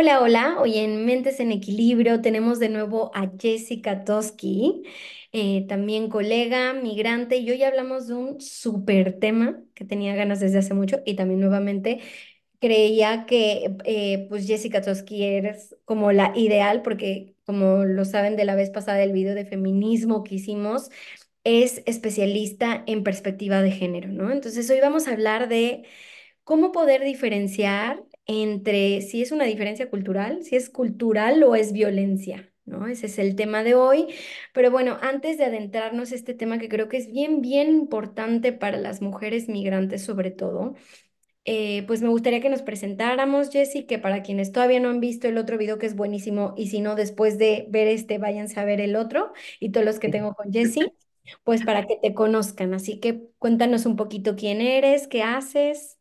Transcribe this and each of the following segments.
Hola, hola. Hoy en Mentes en Equilibrio tenemos de nuevo a Jessica Toski, también colega, migrante, y hoy hablamos de un súper tema que tenía ganas desde hace mucho y también nuevamente creía que pues Jessica Toski eres como la ideal porque como lo saben de la vez pasada del video de feminismo que hicimos, es especialista en perspectiva de género, ¿no? Entonces hoy vamos a hablar de ¿cómo poder diferenciar entre si es una diferencia cultural, si es cultural o es violencia? ¿No? Ese es el tema de hoy. Pero bueno, antes de adentrarnos a este tema que creo que es bien, bien importante para las mujeres migrantes sobre todo, pues me gustaría que nos presentáramos, Jessy, que para quienes todavía no han visto el otro video que es buenísimo y si no, después de ver este, váyanse a ver el otro y todos los que tengo con Jessy, pues para que te conozcan. Así que cuéntanos un poquito quién eres, qué haces.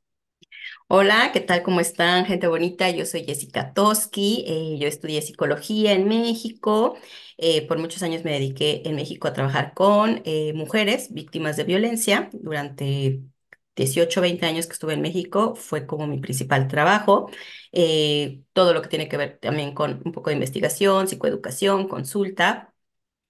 Hola, ¿qué tal? ¿Cómo están, gente bonita? Yo soy Jessica Toski. Yo estudié psicología en México. Por muchos años me dediqué en México a trabajar con mujeres víctimas de violencia. Durante 18, 20 años que estuve en México fue como mi principal trabajo. Todo lo que tiene que ver también con un poco de investigación, psicoeducación, consulta.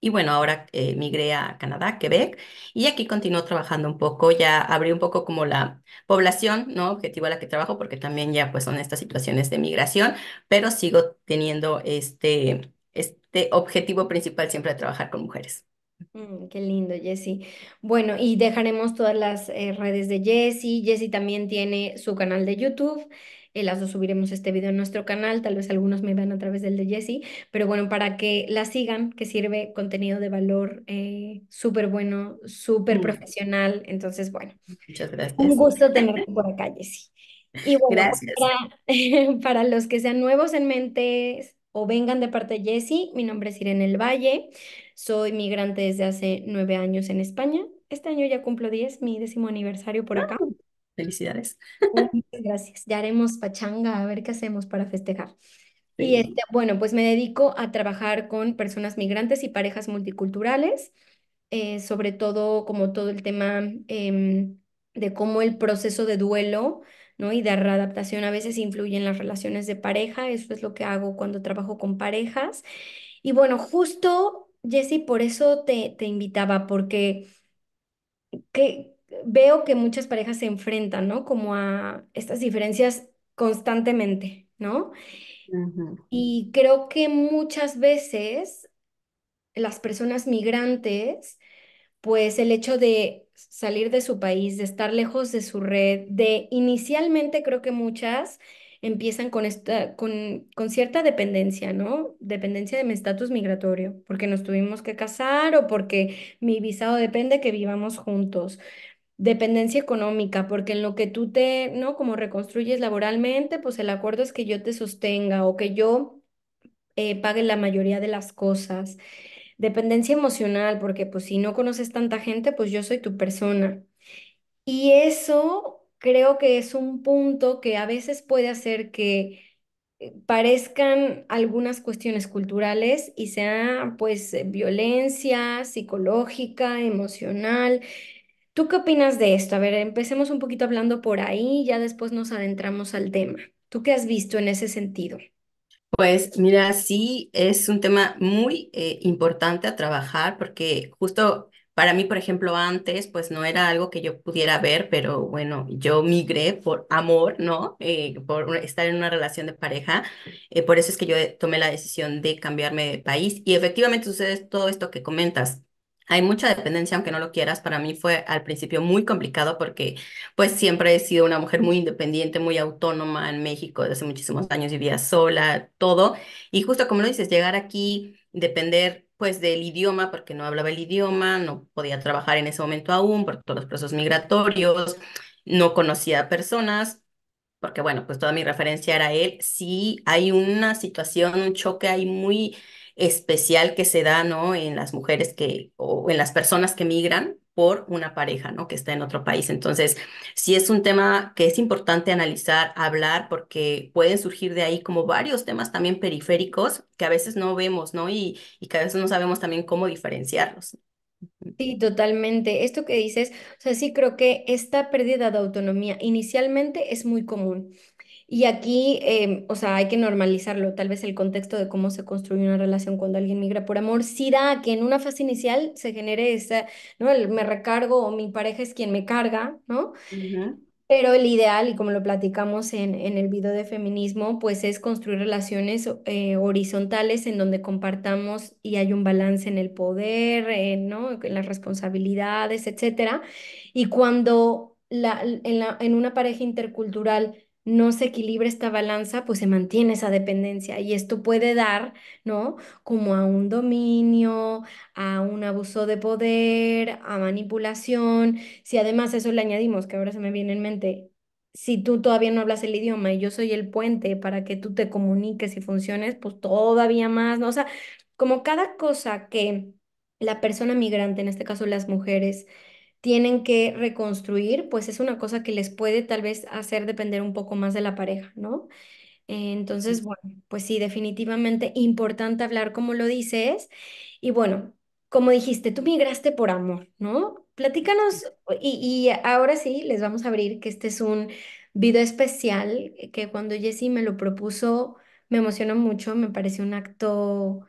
Y bueno, ahora migré a Canadá, Quebec, y aquí continúo trabajando un poco, ya abrí un poco como la población, ¿no? Objetivo a la que trabajo, porque también ya pues son estas situaciones de migración, pero sigo teniendo este objetivo principal siempre de trabajar con mujeres. Qué lindo, Jessy. Bueno, y dejaremos todas las redes de Jessy. Jessy también tiene su canal de YouTube. Las dos subiremos este video en nuestro canal. Tal vez algunos me vean a través del de Jessy. Pero bueno, para que la sigan, que sirve contenido de valor súper bueno, súper Mm, profesional. Entonces, bueno, Muchas un gracias. gusto tenerte por acá, Jessy. Y bueno, pues Gracias. para los que sean nuevos en Mentes o vengan de parte de Jessy, mi nombre es Irene El Valle, soy migrante desde hace 9 años en España. Este año ya cumplo 10, mi 10º aniversario por acá. Felicidades. Muchas gracias. Ya haremos pachanga, a ver qué hacemos para festejar. Y Sí. bueno, pues me dedico a trabajar con personas migrantes y parejas multiculturales, sobre todo como todo el tema de cómo el proceso de duelo, ¿no? Y de readaptación a veces influye en las relaciones de pareja. Eso es lo que hago cuando trabajo con parejas. Y bueno, justo, Jessy, por eso te invitaba, porque veo que muchas parejas se enfrentan, ¿no? Como a estas diferencias constantemente, ¿no? Ujú. Y creo que muchas veces las personas migrantes, pues el hecho de salir de su país, de estar lejos de su red, de inicialmente creo que muchas empiezan con con cierta dependencia, ¿no? Dependencia de mi estatus migratorio, porque nos tuvimos que casar o porque mi visado depende que vivamos juntos. Dependencia económica, porque en lo que tú ¿no? Como reconstruyes laboralmente, pues el acuerdo es que yo te sostenga o que yo pague la mayoría de las cosas. Dependencia emocional, porque pues si no conoces tanta gente, pues yo soy tu persona. Y eso creo que es un punto que a veces puede hacer que parezcan algunas cuestiones culturales y sea pues violencia psicológica, emocional. ¿Tú qué opinas de esto? A ver, empecemos un poquito hablando por ahí, ya después nos adentramos al tema. ¿Tú qué has visto en ese sentido? Pues mira, sí es un tema muy importante a trabajar porque justo para mí, por ejemplo, antes pues no era algo que yo pudiera ver, pero bueno, yo migré por amor, ¿no? Estar en una relación de pareja. Por eso es que yo tomé la decisión de cambiarme de país y efectivamente sucede todo esto que comentas. Hay mucha dependencia, aunque no lo quieras. Para mí fue al principio muy complicado porque pues siempre he sido una mujer muy independiente, muy autónoma en México, desde hace muchísimos años vivía sola, todo. Y justo como lo dices, llegar aquí, depender pues del idioma, porque no hablaba el idioma, no podía trabajar en ese momento aún por todos los procesos migratorios, no conocía personas, porque bueno, pues toda mi referencia era él. Sí hay una situación, un choque ahí muy especial que se da, ¿no? En las mujeres o en las personas que migran por una pareja, ¿no? Que está en otro país. Entonces, sí es un tema que es importante analizar, hablar, porque pueden surgir de ahí como varios temas también periféricos que a veces no vemos, ¿no? Y que a veces no sabemos también cómo diferenciarlos. Sí, totalmente. Esto que dices, o sea, sí creo que esta pérdida de autonomía inicialmente es muy común. Y aquí, o sea, hay que normalizarlo. Tal vez el contexto de cómo se construye una relación cuando alguien migra por amor, sí da a que en una fase inicial se genere esa, ¿no? El me recargo o mi pareja es quien me carga, ¿no? Ujú. Pero el ideal, y como lo platicamos en el video de feminismo, pues es construir relaciones horizontales en donde compartamos y hay un balance en el poder, ¿no? En las responsabilidades, etcétera. Y cuando en una pareja intercultural no se equilibra esta balanza, pues se mantiene esa dependencia y esto puede dar, ¿no? Como a un dominio, a un abuso de poder, a manipulación. Si además a eso le añadimos, que ahora se me viene en mente, si tú todavía no hablas el idioma y yo soy el puente para que tú te comuniques y funciones, pues todavía más, ¿no? O sea, como cada cosa que la persona migrante, en este caso las mujeres, tienen que reconstruir, pues es una cosa que les puede tal vez hacer depender un poco más de la pareja, ¿no? Entonces, bueno, pues sí, definitivamente importante hablar como lo dices. Y bueno, como dijiste, tú migraste por amor, ¿no? Platícanos, y ahora sí, les vamos a abrir que este es un video especial que cuando Jessie me lo propuso, me emocionó mucho, me pareció un acto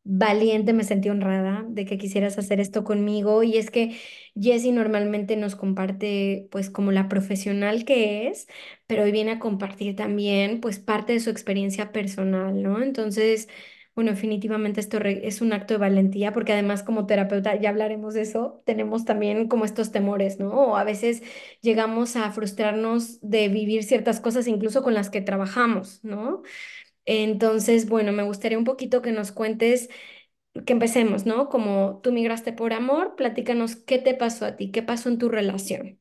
valiente, me sentí honrada de que quisieras hacer esto conmigo. Y es que Jessie normalmente nos comparte pues como la profesional que es, pero hoy viene a compartir también pues parte de su experiencia personal, ¿no? Entonces, bueno, definitivamente esto es un acto de valentía porque además como terapeuta, ya hablaremos de eso, tenemos también como estos temores, ¿no? O a veces llegamos a frustrarnos de vivir ciertas cosas incluso con las que trabajamos, ¿no? Entonces, bueno, me gustaría un poquito que nos cuentes, que empecemos, ¿no? Como tú migraste por amor, platícanos qué te pasó a ti, qué pasó en tu relación.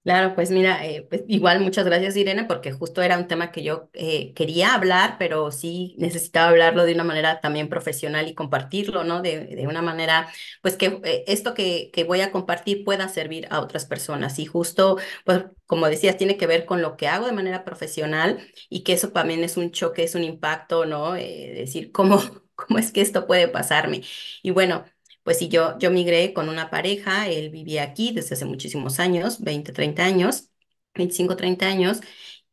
Claro, pues mira, pues igual muchas gracias Irene, porque justo era un tema que yo quería hablar, pero sí necesitaba hablarlo de una manera también profesional y compartirlo, ¿no? De una manera, pues que esto que voy a compartir pueda servir a otras personas. Y justo, pues como decías, tiene que ver con lo que hago de manera profesional y que eso también es un choque, es un impacto, ¿no? Decir, ¿cómo, cómo es que esto puede pasarme? Y bueno. Pues sí, yo migré con una pareja, él vivía aquí desde hace muchísimos años, 20 30 años, 25 30 años,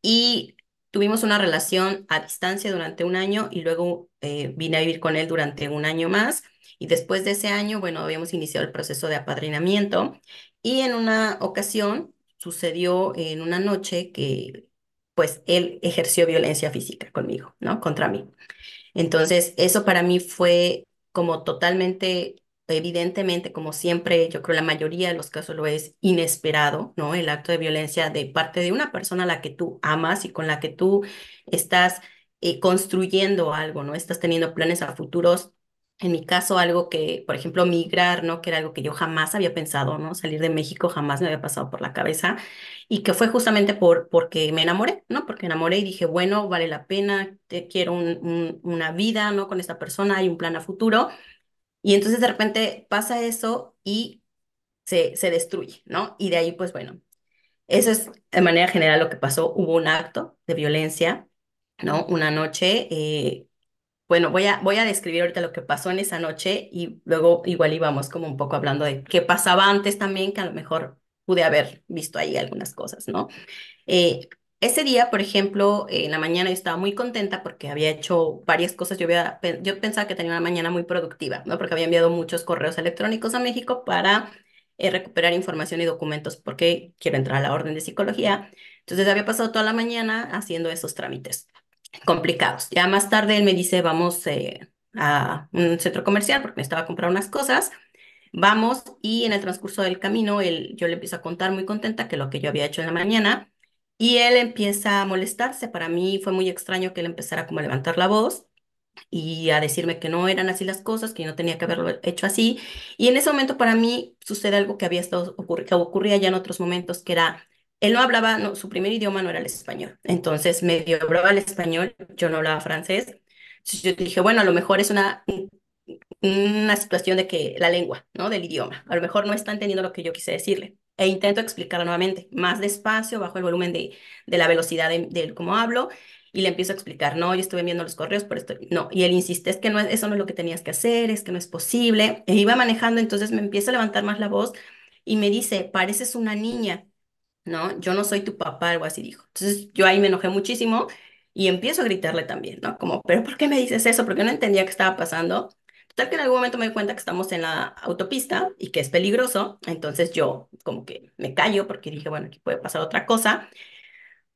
y tuvimos una relación a distancia durante un año y luego vine a vivir con él durante un año más. Y después de ese año, bueno, habíamos iniciado el proceso de apadrinamiento y en una ocasión sucedió en una noche que pues él ejerció violencia física conmigo, ¿no? Contra mí. Entonces, eso para mí fue como totalmente, evidentemente, como siempre, yo creo la mayoría de los casos lo es inesperado, ¿no? El acto de violencia de parte de una persona a la que tú amas y con la que tú estás construyendo algo, ¿no? Estás teniendo planes a futuros. En mi caso, algo que, por ejemplo, migrar, ¿no? Que era algo que yo jamás había pensado, ¿no? Salir de México jamás me había pasado por la cabeza y que fue justamente porque me enamoré, ¿no? Porque me enamoré y dije, bueno, vale la pena, te quiero una vida, ¿no? Con esta persona, hay un plan a futuro. Y entonces de repente pasa eso y se destruye, ¿no? Y de ahí, pues bueno, eso es de manera general lo que pasó. Hubo un acto de violencia, ¿no? Una noche, bueno, voy a describir ahorita lo que pasó en esa noche y luego igual íbamos como un poco hablando de qué pasaba antes también, que a lo mejor pude haber visto ahí algunas cosas, ¿no? Eh, Ese día, por ejemplo, en la mañana yo estaba muy contenta porque había hecho varias cosas. Yo pensaba que tenía una mañana muy productiva, ¿no? Porque había enviado muchos correos electrónicos a México para recuperar información y documentos porque quiero entrar a la orden de psicología. Entonces había pasado toda la mañana haciendo esos trámites complicados. Ya más tarde él me dice, vamos a un centro comercial porque necesitaba comprar unas cosas. Vamos y en el transcurso del camino yo le empiezo a contar muy contenta que lo que yo había hecho en la mañana y él empieza a molestarse. Para mí fue muy extraño que él empezara como a levantar la voz y a decirme que no eran así las cosas, que yo no tenía que haberlo hecho así. Y en ese momento para mí sucede algo que había estado que ocurría ya en otros momentos, que era, él no hablaba, no, su primer idioma no era el español. Entonces medio hablaba el español, yo no hablaba francés. Entonces yo dije, bueno, a lo mejor es una situación de que la lengua, ¿no? Del idioma. A lo mejor no está entendiendo lo que yo quise decirle. E intento explicarlo nuevamente, más despacio, bajo el volumen de la velocidad de cómo hablo, y le empiezo a explicar, no, yo estuve viendo los correos, por esto, no. Y él insiste, es que no eso no es lo que tenías que hacer, es que no es posible. E iba manejando, entonces me empieza a levantar más la voz y me dice, pareces una niña. ¿no? Yo no soy tu papá, algo así dijo. Entonces yo ahí me enojé muchísimo y empiezo a gritarle también, ¿no? Como, ¿pero por qué me dices eso? Porque no entendía qué estaba pasando. Total que en algún momento me di cuenta que estamos en la autopista y que es peligroso, entonces yo como que me callo porque dije, bueno, aquí puede pasar otra cosa.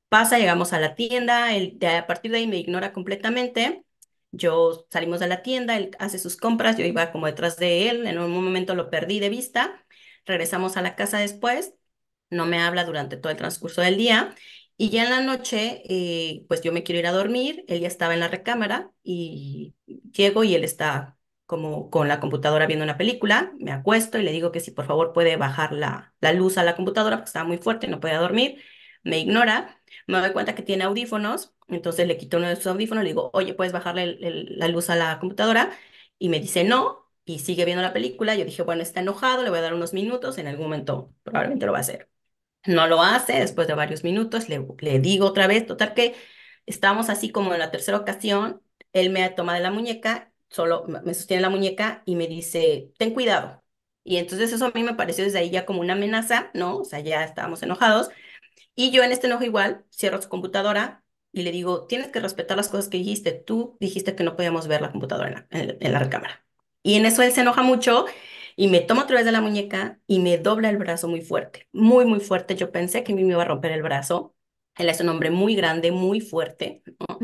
Pasa, llegamos a la tienda, a partir de ahí me ignora completamente. Yo salimos de la tienda, él hace sus compras, yo iba como detrás de él, en un momento lo perdí de vista. Regresamos a la casa después, no me habla durante todo el transcurso del día y ya en la noche, pues yo me quiero ir a dormir, él ya estaba en la recámara y llego y él está como con la computadora viendo una película, me acuesto y le digo que si por favor puede bajar la luz a la computadora porque estaba muy fuerte y no podía dormir, me ignora. Me doy cuenta que tiene audífonos, entonces le quito uno de sus audífonos, le digo, oye, ¿puedes bajarle la luz a la computadora? Y me dice no, y sigue viendo la película. Yo dije, bueno, está enojado, le voy a dar unos minutos, en algún momento probablemente lo va a hacer. No lo hace, después de varios minutos le digo otra vez, total que estamos así como en la tercera ocasión, él me toma de la muñeca, solo me sostiene la muñeca y me dice, ten cuidado. Y entonces eso a mí me pareció desde ahí ya como una amenaza, ¿no? O sea, ya estábamos enojados. Y yo en este enojo igual cierro su computadora y le digo, tienes que respetar las cosas que dijiste. Tú dijiste que no podíamos ver la computadora en la recámara. Y en eso él se enoja mucho y me toma otra vez de la muñeca y me dobla el brazo muy fuerte, muy, muy fuerte. Yo pensé que me iba a romper el brazo. Él es un hombre muy grande, muy fuerte, ¿no?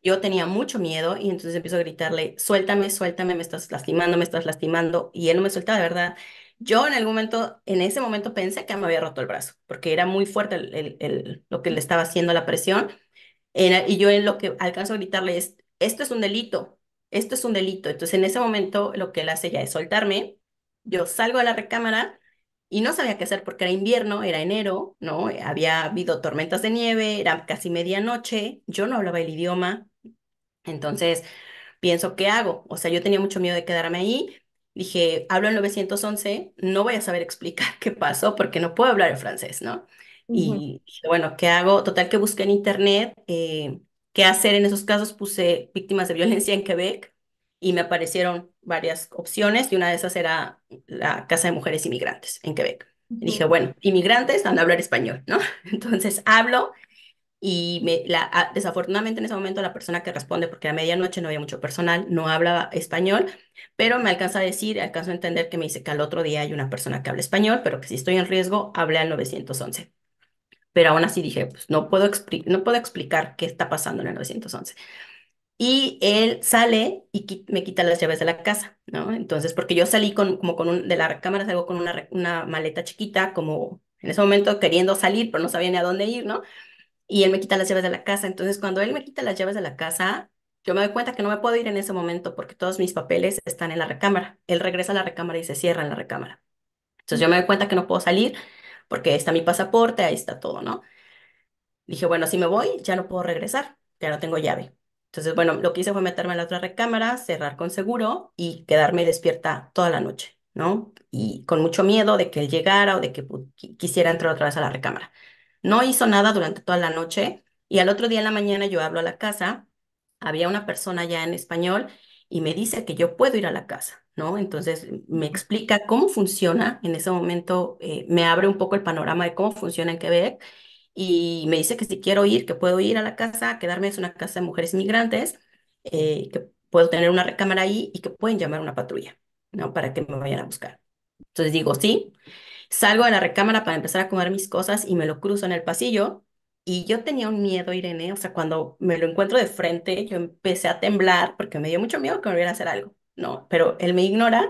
Yo tenía mucho miedo y entonces empiezo a gritarle, suéltame, suéltame, me estás lastimando, me estás lastimando. Y él no me suelta, de verdad. Yo en algún momento, en ese momento pensé que me había roto el brazo, porque era muy fuerte lo que le estaba haciendo la presión. Y yo en lo que alcanzo a gritarle es, esto es un delito, esto es un delito. Entonces en ese momento lo que él hace ya es soltarme. Yo salgo de la recámara y no sabía qué hacer porque era invierno, era enero, ¿no? Había habido tormentas de nieve, era casi medianoche, yo no hablaba el idioma. Entonces, pienso, ¿qué hago? O sea, yo tenía mucho miedo de quedarme ahí. Dije, hablo el 911, no voy a saber explicar qué pasó porque no puedo hablar el francés, ¿no? Ujú, Y dije, bueno, ¿qué hago? Total que busqué en internet qué hacer en esos casos. Puse víctimas de violencia en Quebec y me aparecieron varias opciones y una de esas era la Casa de Mujeres Inmigrantes en Quebec. Y dije, ujú, bueno, inmigrantes van a hablar español, ¿no? Entonces hablo y desafortunadamente en ese momento la persona que responde, porque a medianoche no había mucho personal, no hablaba español, pero me alcanza a decir, alcanzo a entender que me dice que al otro día hay una persona que habla español, pero que si estoy en riesgo, hable al 911. Pero aún así dije, pues no puedo explicar qué está pasando en el 911. Y él sale y me quita las llaves de la casa, ¿no? Entonces, porque yo salí como de la cámara, salgo con una maleta chiquita, como en ese momento queriendo salir, pero no sabía ni a dónde ir, ¿no? Y él me quita las llaves de la casa. Entonces, cuando él me quita las llaves de la casa, yo me doy cuenta que no me puedo ir en ese momento porque todos mis papeles están en la recámara. Él regresa a la recámara y se cierra en la recámara. Entonces, yo me doy cuenta que no puedo salir porque ahí está mi pasaporte, ahí está todo, ¿no? Dije, bueno, si me voy, ya no puedo regresar, ya no tengo llave. Entonces, bueno, lo que hice fue meterme en la otra recámara, cerrar con seguro y quedarme despierta toda la noche, ¿no? Y con mucho miedo de que él llegara o de que quisiera entrar otra vez a la recámara. No hizo nada durante toda la noche y al otro día en la mañana yo hablo a la casa, había una persona ya en español y me dice que yo puedo ir a la casa, ¿no? Entonces me explica cómo funciona, en ese momento me abre un poco el panorama de cómo funciona en Quebec y me dice que si quiero ir, que puedo ir a la casa, quedarme, es una casa de mujeres migrantes, que puedo tener una recámara ahí y que pueden llamar una patrulla, ¿no? Para que me vayan a buscar. Entonces digo, sí. Salgo de la recámara para empezar a acomodar mis cosas y me lo cruzo en el pasillo. Y yo tenía un miedo, Irene, o sea, cuando me lo encuentro de frente, yo empecé a temblar porque me dio mucho miedo que me viera a hacer algo, ¿no? Pero él me ignora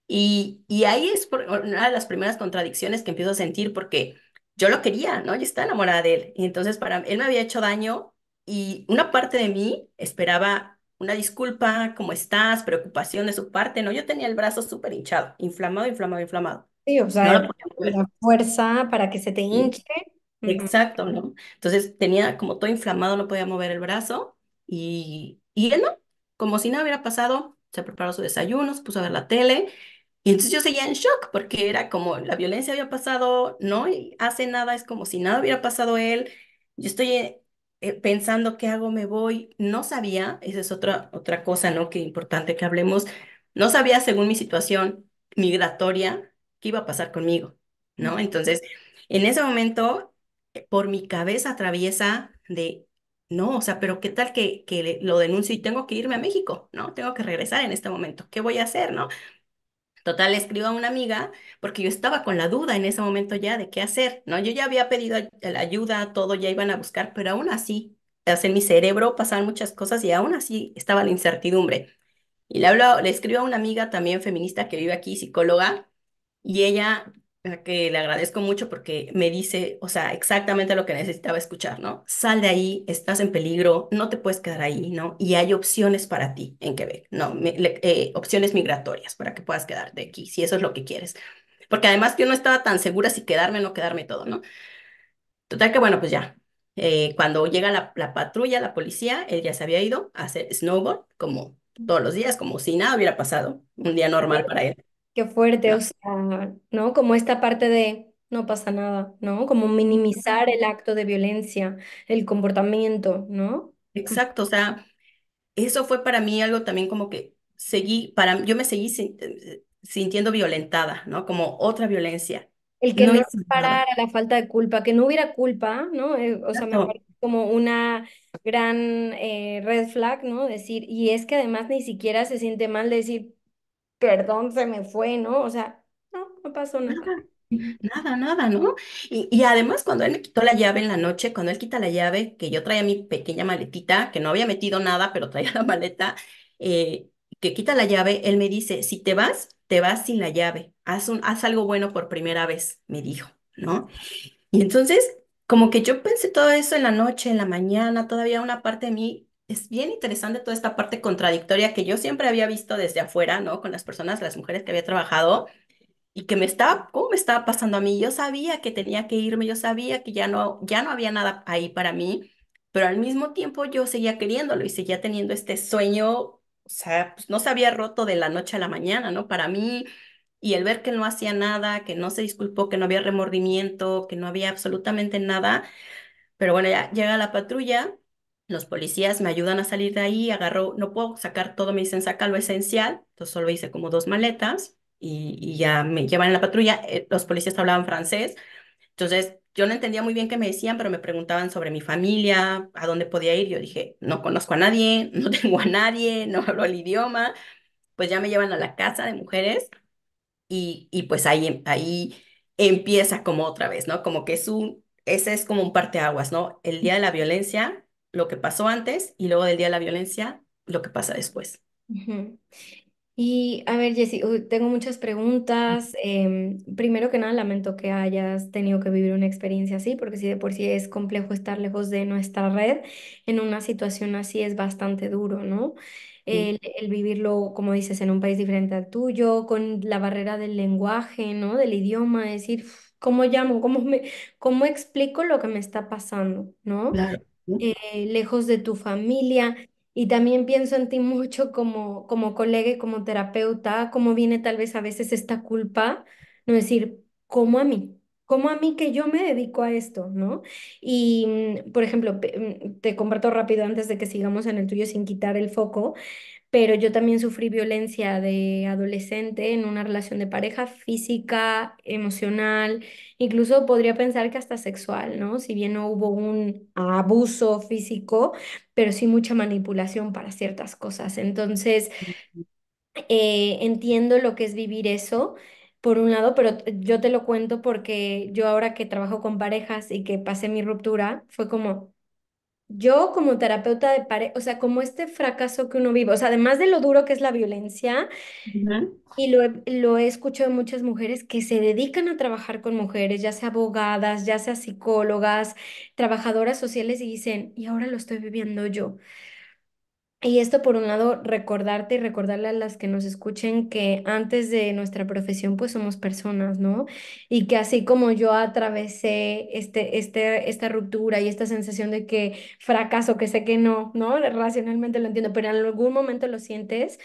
y ahí es una de las primeras contradicciones que empiezo a sentir porque yo lo quería, ¿no? Yo estaba enamorada de él. Y entonces para él me había hecho daño y una parte de mí esperaba una disculpa, ¿cómo estás? Preocupación de su parte, ¿no? Yo tenía el brazo súper hinchado, inflamado, inflamado, inflamado. sí, o No lo sea, podía mover. la fuerza para que se te ¿Sí? hinche. Ujú. Exacto, ¿no? Entonces tenía como todo inflamado, no podía mover el brazo y él no, como si nada hubiera pasado, se preparó su desayuno, se puso a ver la tele y entonces yo seguía en shock porque era como la violencia había pasado, no y hace nada, es como si nada hubiera pasado él. Yo estoy pensando qué hago, me voy, no sabía, esa es otra cosa, ¿no? Que importante que hablemos, no sabía según mi situación migratoria qué iba a pasar conmigo, ¿no? Entonces En ese momento, por mi cabeza atraviesa de, no, o sea, pero ¿qué tal que lo denuncio y tengo que irme a México? ¿No? Tengo que regresar en este momento. ¿Qué voy a hacer? ¿No? Total, le escribo a una amiga porque yo estaba con la duda en ese momento ya de qué hacer, ¿no? Yo ya había pedido la ayuda, todo, ya iban a buscar, pero aún así, o sea, en mi cerebro pasaban muchas cosas y aún así estaba la incertidumbre. Y le escribo a una amiga también feminista que vive aquí, psicóloga, y ella, a que le agradezco mucho porque me dice, o sea, exactamente lo que necesitaba escuchar, ¿no? Sal de ahí, estás en peligro, no te puedes quedar ahí, ¿no? Y hay opciones para ti en Quebec, ¿no? Opciones migratorias para que puedas quedarte aquí, si eso es lo que quieres. Porque además yo no estaba tan segura si quedarme o no quedarme todo, ¿no? Total que bueno, pues ya. Cuando llega la patrulla, la policía, él ya se había ido a hacer snowboard, como todos los días, como si nada hubiera pasado, un día normal para él, Qué fuerte, o ¿no? sea, ¿no? Como esta parte de no pasa nada, ¿no? Como minimizar el acto de violencia, el comportamiento, ¿no? Exacto, o sea, eso fue para mí algo también como que yo me seguí sintiendo violentada, ¿no? Como otra violencia. El que No no hice parara nada. la falta de culpa, que no hubiera culpa, ¿no? O sea, me Exacto. parece como una gran red flag, ¿no? Decir, y es que además ni siquiera se siente mal decir, perdón, se me fue, ¿no? O sea, no, no pasó nada. Nada, nada, nada, ¿no? Y además cuando él me quitó la llave en la noche, cuando él quita la llave, que yo traía mi pequeña maletita, que no había metido nada, pero traía la maleta, eh, que quita la llave, él me dice, si te vas sin la llave, haz algo bueno por primera vez, me dijo, ¿no? Y entonces, como que yo pensé todo eso en la noche, en la mañana, todavía una parte de mí, es bien interesante toda esta parte contradictoria que yo siempre había visto desde afuera, ¿no? Con las personas, las mujeres que había trabajado y que ¿cómo me estaba pasando a mí? Yo sabía que tenía que irme, yo sabía que ya no había nada ahí para mí, pero al mismo tiempo yo seguía queriéndolo y seguía teniendo este sueño, o sea, pues no se había roto de la noche a la mañana, ¿no? Para mí, y el ver que no hacía nada, que no se disculpó, que no había remordimiento, que no había absolutamente nada, pero bueno, ya llega la patrulla. Los policías me ayudan a salir de ahí, no puedo sacar todo, me dicen, saca lo esencial, entonces solo hice como dos maletas y ya me llevan en la patrulla. Los policías hablaban francés, entonces yo no entendía muy bien qué me decían, pero me preguntaban sobre mi familia, a dónde podía ir. Yo dije, no conozco a nadie, no tengo a nadie, no hablo el idioma. Pues ya me llevan a la casa de mujeres y pues ahí empieza como otra vez, ¿no? Como que ese es como un parteaguas, ¿no? El día de la violencia, lo que pasó antes y luego del día de la violencia, lo que pasa después. Ujú. Y a ver, Jessy, tengo muchas preguntas. Primero que nada, lamento que hayas tenido que vivir una experiencia así, porque si de por sí es complejo estar lejos de nuestra red, en una situación así es bastante duro, ¿no? Sí, El vivirlo, como dices, en un país diferente al tuyo, con la barrera del lenguaje, ¿no? Del idioma, decir, ¿cómo llamo? ¿Cómo explico lo que me está pasando? ¿No? claro. Sí. Lejos de tu familia. Y también pienso en ti mucho como colega y como terapeuta, cómo viene tal vez a veces esta culpa, no decir, ¿cómo a mí que yo me dedico a esto, ¿no? Y, por ejemplo, te comparto rápido antes de que sigamos en el tuyo sin quitar el foco, pero yo también sufrí violencia de adolescente en una relación de pareja física, emocional, incluso podría pensar que hasta sexual, ¿no? Si bien no hubo un abuso físico, pero sí mucha manipulación para ciertas cosas. Entonces, entiendo lo que es vivir eso. Por un lado, pero yo te lo cuento porque yo ahora que trabajo con parejas y que pasé mi ruptura, fue como, yo como terapeuta de pareja, o sea, como este fracaso que uno vive, o sea, además de lo duro que es la violencia, Ujú. y lo he escuchado de muchas mujeres que se dedican a trabajar con mujeres, ya sea abogadas, ya sea psicólogas, trabajadoras sociales, y dicen, y ahora lo estoy viviendo yo. Y esto por un lado, recordarte y recordarle a las que nos escuchen que antes de nuestra profesión pues somos personas, ¿no? Y que así como yo atravesé esta ruptura y esta sensación de que fracaso, que sé que no, ¿no? Racionalmente lo entiendo, pero en algún momento lo sientes,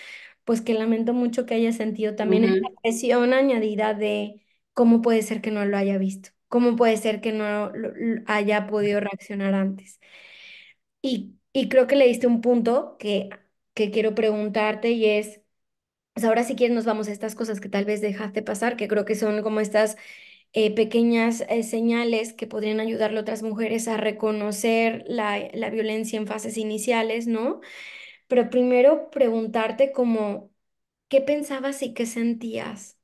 pues que lamento mucho que haya sentido también esta Ujú. presión añadida de cómo puede ser que no lo haya visto, cómo puede ser que no haya podido reaccionar antes. Y creo que le diste un punto que quiero preguntarte y es, pues ahora si quieres nos vamos a estas cosas que tal vez dejaste pasar, que creo que son como estas pequeñas señales que podrían ayudarle a otras mujeres a reconocer la violencia en fases iniciales, ¿no? Pero primero preguntarte como, ¿qué pensabas y qué sentías?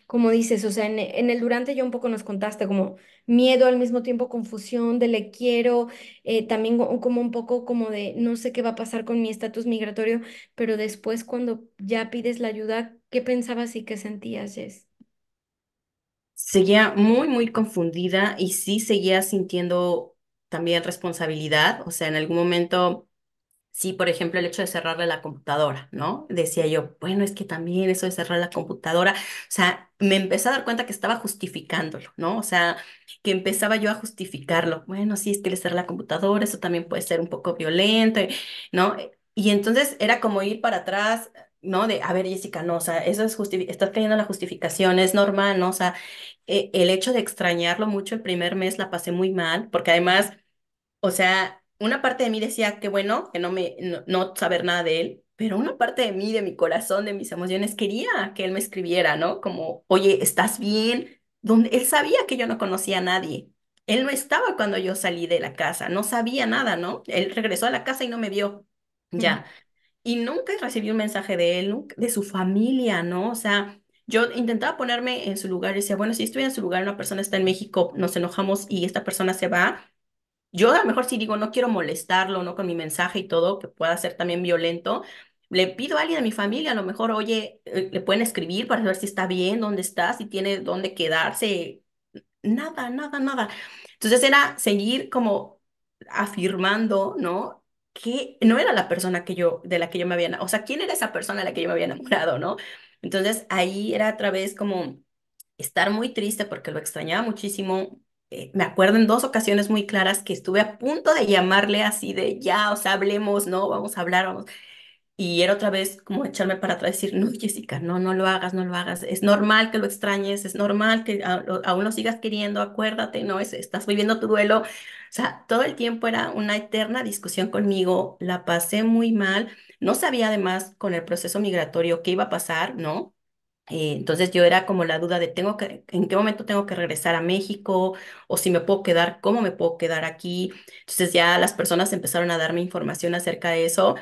Como dices, o sea, en el durante ya un poco nos contaste como miedo, al mismo tiempo confusión de le quiero, también como un poco como de no sé qué va a pasar con mi estatus migratorio, pero después cuando ya pides la ayuda, ¿qué pensabas y qué sentías, Jess? Seguía muy, muy confundida y sí seguía sintiendo también responsabilidad. O sea, en algún momento, sí, por ejemplo, el hecho de cerrarle la computadora, ¿no? Decía yo, bueno, es que también eso de cerrar la computadora, o sea, me empecé a dar cuenta que estaba justificándolo, ¿no? O sea, que empezaba yo a justificarlo. Bueno, sí, es que le cerré la computadora, eso también puede ser un poco violento, ¿no? Y entonces era como ir para atrás. ¿No? De, a ver, Jessica, no, o sea, eso es estás cayendo en la justificación, es normal, ¿no? O sea, el hecho de extrañarlo mucho el primer mes la pasé muy mal, porque además, o sea, una parte de mí decía que bueno, que no saber nada de él, pero una parte de mí, de mi corazón, de mis emociones, quería que él me escribiera, ¿no? Como, oye, ¿estás bien? Donde él sabía que yo no conocía a nadie. Él no estaba cuando yo salí de la casa, no sabía nada, ¿no? Él regresó a la casa y no me vio. Ujú, Ya. Y nunca recibí un mensaje de él, de su familia, ¿no? O sea, yo intentaba ponerme en su lugar y decía, bueno, si estoy en su lugar, una persona está en México, nos enojamos y esta persona se va, yo a lo mejor sí digo, no quiero molestarlo, ¿no? Con mi mensaje y todo, que pueda ser también violento. Le pido a alguien de mi familia, a lo mejor, oye, le pueden escribir para saber si está bien, dónde está, si tiene dónde quedarse. Nada, nada, nada. Entonces era seguir como afirmando, ¿no? Que no era la persona de la que yo me había, o sea, ¿quién era esa persona de la que yo me había enamorado, ¿no? Entonces ahí era otra vez como estar muy triste porque lo extrañaba muchísimo. Me acuerdo en dos ocasiones muy claras que estuve a punto de llamarle así de ya, o sea, hablemos, ¿no? Vamos a hablar, vamos. Y era otra vez como echarme para atrás y decir, no, Jessica, no, no lo hagas, no lo hagas. Es normal que lo extrañes, es normal que aún lo sigas queriendo, acuérdate, ¿no? Estás viviendo tu duelo. O sea, todo el tiempo era una eterna discusión conmigo, la pasé muy mal. No sabía además con el proceso migratorio qué iba a pasar, ¿no? Entonces yo era como la duda de en qué momento tengo que regresar a México o si me puedo quedar, cómo me puedo quedar aquí. Entonces ya las personas empezaron a darme información acerca de eso.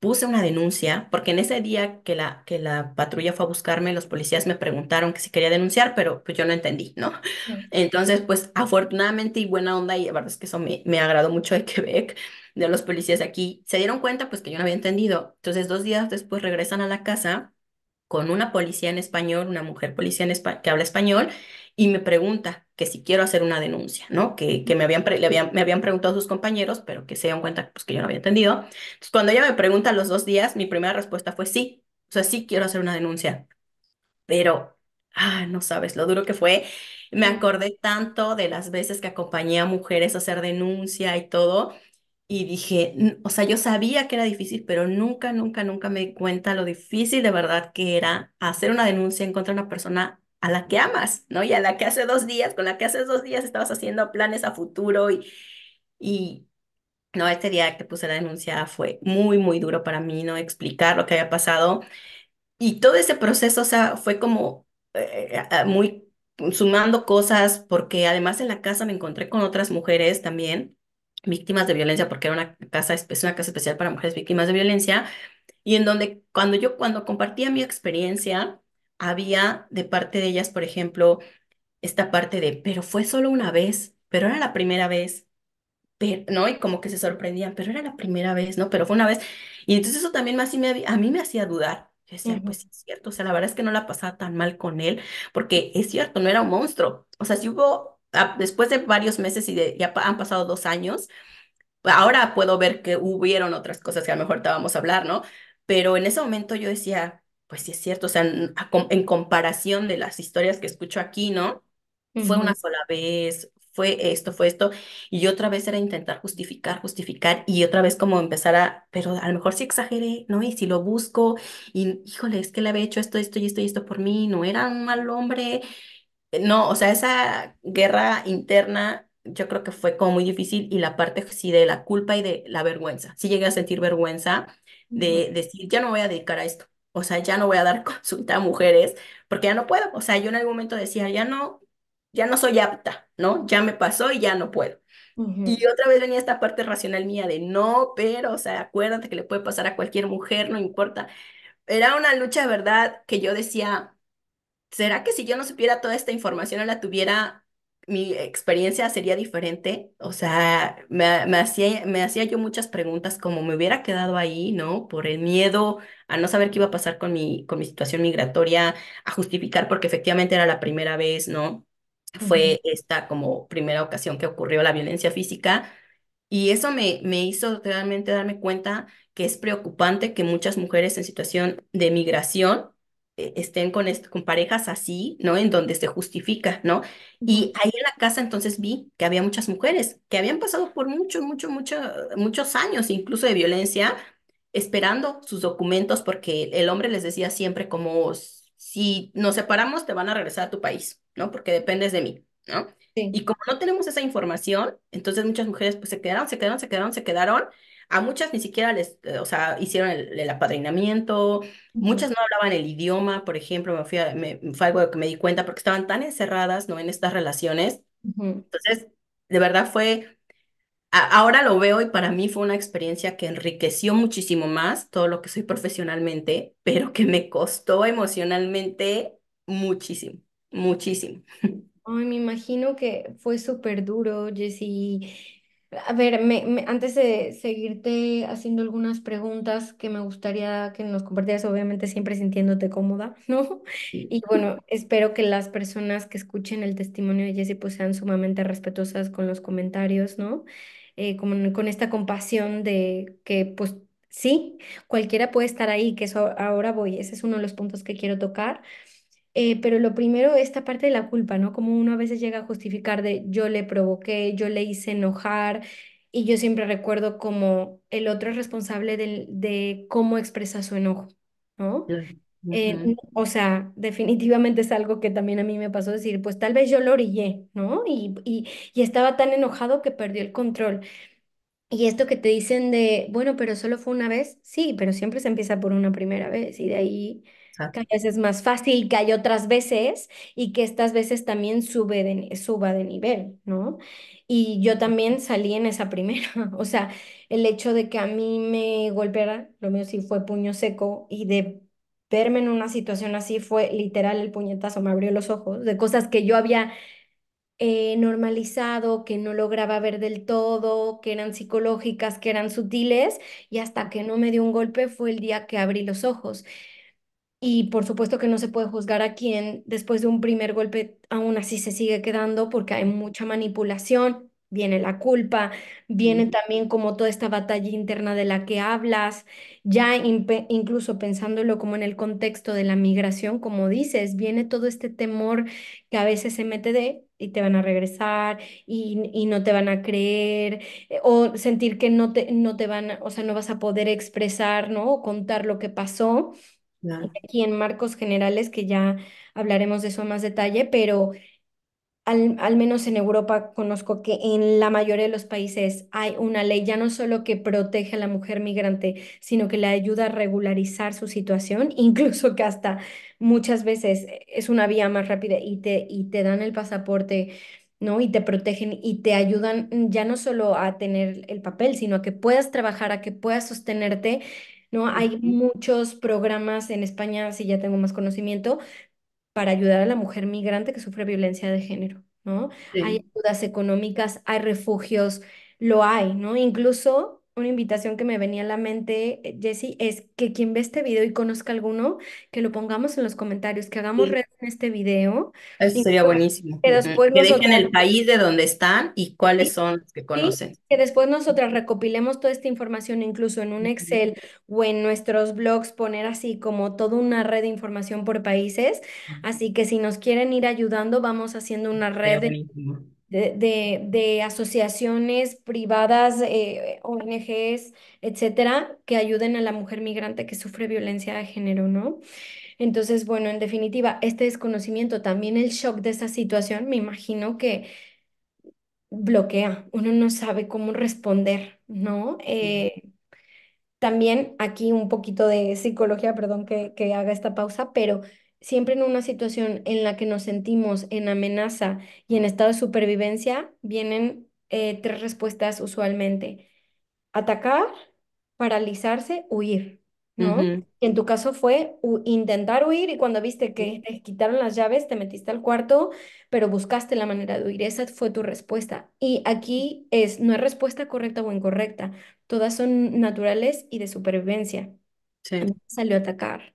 Puse una denuncia porque en ese día que la patrulla fue a buscarme, los policías me preguntaron que si quería denunciar, pero pues yo no entendí, ¿no? ujú, Entonces, pues afortunadamente y buena onda, y la verdad es que eso me agradó mucho de Quebec, de los policías aquí, se dieron cuenta pues que yo no había entendido. Entonces, 2 días después regresan a la casa con una policía en español, una mujer policía que habla español, y me pregunta que si quiero hacer una denuncia, ¿no? Que me habían preguntado sus compañeros, pero que se dieron cuenta pues, que yo no había entendido. Entonces, cuando ella me pregunta los 2 días, mi primera respuesta fue sí, o sea, sí quiero hacer una denuncia, pero, no sabes lo duro que fue. Me ujú, acordé tanto de las veces que acompañé a mujeres a hacer denuncia y todo, y dije, O sea, yo sabía que era difícil, pero nunca, nunca, nunca me di cuenta lo difícil de verdad que era hacer una denuncia en contra de una persona a la que amas, ¿no? Y a la que hace 2 días, con la que hace 2 días estabas haciendo planes a futuro y no, este día que puse la denuncia fue muy, muy duro para mí, ¿no? Explicar lo que había pasado. Y todo ese proceso, o sea, fue como muy sumando cosas, porque además en la casa me encontré con otras mujeres también, víctimas de violencia, porque era es una casa especial para mujeres víctimas de violencia, y en donde cuando compartía mi experiencia, había de parte de ellas, por ejemplo, esta parte de, pero fue solo una vez, pero era la primera vez ¿no? Y como que se sorprendían, pero era la primera vez, ¿no? Pero fue una vez. Y entonces eso también a mí me hacía dudar. Yo decía, ujú, pues sí es cierto, o sea, la verdad es que no la pasaba tan mal con él, porque es cierto, no era un monstruo. O sea, si hubo, después de varios meses y han pasado 2 años, ahora puedo ver que hubieron otras cosas que a lo mejor te vamos a hablar, ¿no? Pero en ese momento yo decía, pues sí es cierto, o sea, en comparación de las historias que escucho aquí, ¿no? Fue una ujú, sola vez, fue esto, y otra vez era intentar justificar, justificar, y otra vez como empezar pero a lo mejor sí exageré, ¿no? Y si lo busco, y híjole, es que le había hecho esto, esto y esto y esto por mí, no era un mal hombre, no, o sea, esa guerra interna yo creo que fue como muy difícil y la parte sí de la culpa y de la vergüenza. Sí llegué a sentir vergüenza ujú. de decir, ya no me voy a dedicar a esto. O sea, ya no voy a dar consulta a mujeres porque ya no puedo. O sea, yo en algún momento decía, ya no. ya no soy apta, ¿no? Ya me pasó y ya no puedo. Ujú, Y otra vez venía esta parte racional mía de no, pero, o sea, acuérdate que le puede pasar a cualquier mujer, no importa. Era una lucha, de verdad, que yo decía, ¿será que si yo no supiera toda esta información o la tuviera, mi experiencia sería diferente? O sea, me hacía yo muchas preguntas como me hubiera quedado ahí, ¿no? Por el miedo a no saber qué iba a pasar con mi situación migratoria, a justificar porque efectivamente era la primera vez, ¿no? ujú, Fue esta como primera ocasión que ocurrió la violencia física y eso me hizo realmente darme cuenta que es preocupante que muchas mujeres en situación de migración estén con parejas así, ¿no? En donde se justifica, ¿no? ujú. Y ahí en la casa entonces vi que había muchas mujeres que habían pasado por muchos años incluso de violencia, esperando sus documentos porque el hombre les decía siempre como, si nos separamos te van a regresar a tu país, ¿no? Porque dependes de mí, ¿no? Y Sí. como no tenemos esa información, entonces muchas mujeres pues se quedaron. A muchas ni siquiera o sea, hicieron el apadrinamiento. Ujú, Muchas no hablaban el idioma, por ejemplo, fue algo que me di cuenta porque estaban tan encerradas, ¿no? En estas relaciones. ujú. Entonces, de verdad ahora lo veo y para mí fue una experiencia que enriqueció muchísimo más todo lo que soy profesionalmente, pero que me costó emocionalmente muchísimo, muchísimo. Ay, me imagino que fue súper duro, Jessy. A ver, antes de seguirte haciendo algunas preguntas que me gustaría que nos compartieras, obviamente siempre sintiéndote cómoda, ¿no? Y bueno, espero que las personas que escuchen el testimonio de Jessy pues sean sumamente respetuosas con los comentarios, ¿no? Como con esta compasión de que pues sí, cualquiera puede estar ahí, que eso ahora voy, ese es uno de los puntos que quiero tocar. Pero lo primero, esta parte de la culpa, ¿no? Como uno a veces llega a justificar de yo le provoqué, yo le hice enojar, y yo siempre recuerdo como el otro es responsable de cómo expresa su enojo, ¿no? Claro. Ujú. O sea, definitivamente es algo que también a mí me pasó decir, pues tal vez yo lo orillé, ¿no? Y estaba tan enojado que perdió el control. Y esto que te dicen de, bueno, pero solo fue una vez, sí, pero siempre se empieza por una primera vez y de ahí cada Exacto. vez es más fácil que hay otras veces y que estas veces también suba de nivel, ¿no? Y yo también salí en esa primera, o sea, el hecho de que a mí me golpeara, lo mío sí fue puño seco y de verme en una situación así fue literal el puñetazo, me abrió los ojos de cosas que yo había normalizado, que no lograba ver del todo, que eran psicológicas, que eran sutiles, y hasta que no me dio un golpe fue el día que abrí los ojos. Y por supuesto que no se puede juzgar a quien después de un primer golpe aún así se sigue quedando porque hay mucha manipulación, viene la culpa, viene Ujú. también como toda esta batalla interna de la que hablas, ya incluso pensándolo como en el contexto de la migración, como dices, viene todo este temor que a veces se mete de y te van a regresar y no te van a creer o sentir que no te van, o sea, no vas a poder expresar, ¿no? O contar lo que pasó Claro. aquí en marcos generales, que ya hablaremos de eso en más detalle, pero al menos en Europa conozco que en la mayoría de los países hay una ley ya no solo que protege a la mujer migrante, sino que le ayuda a regularizar su situación, incluso que hasta muchas veces es una vía más rápida y te dan el pasaporte. ¿No? Y te protegen y te ayudan ya no solo a tener el papel, sino a que puedas trabajar, a que puedas sostenerte, ¿no? Hay Ujú. muchos programas en España, si ya tengo más conocimiento, para ayudar a la mujer migrante que sufre violencia de género, ¿no? Hay Sí. ayudas económicas, hay refugios, lo hay, ¿no? Incluso una invitación que me venía a la mente, Jessie, es que quien ve este video y conozca alguno, que lo pongamos en los comentarios, que hagamos Sí. red en este video, Eso sería incluso buenísimo. que Ujú. después Que dejen nosotras el país de donde están y cuáles sí, son los que sí, conocen. que después nosotras recopilemos toda esta información incluso en un Ujú. Excel o en nuestros blogs, poner así como toda una red de información por países. Así que si nos quieren ir ayudando, vamos haciendo una Sería red buenísimo. de asociaciones privadas, ONGs, etcétera, que ayuden a la mujer migrante que sufre violencia de género, ¿no? Entonces, bueno, en definitiva, este desconocimiento, también el shock de esa situación, me imagino que bloquea, uno no sabe cómo responder, ¿no? También aquí un poquito de psicología, perdón que haga esta pausa, pero siempre en una situación en la que nos sentimos en amenaza y en estado de supervivencia, vienen tres respuestas usualmente: atacar, paralizarse, huir, ¿no? Ujú. Y en tu caso fue intentar huir, y cuando viste que te quitaron las llaves, te metiste al cuarto, pero buscaste la manera de huir. Esa fue tu respuesta. Y aquí no es respuesta correcta o incorrecta. Todas son naturales y de supervivencia. A mí Sí, me salió a atacar.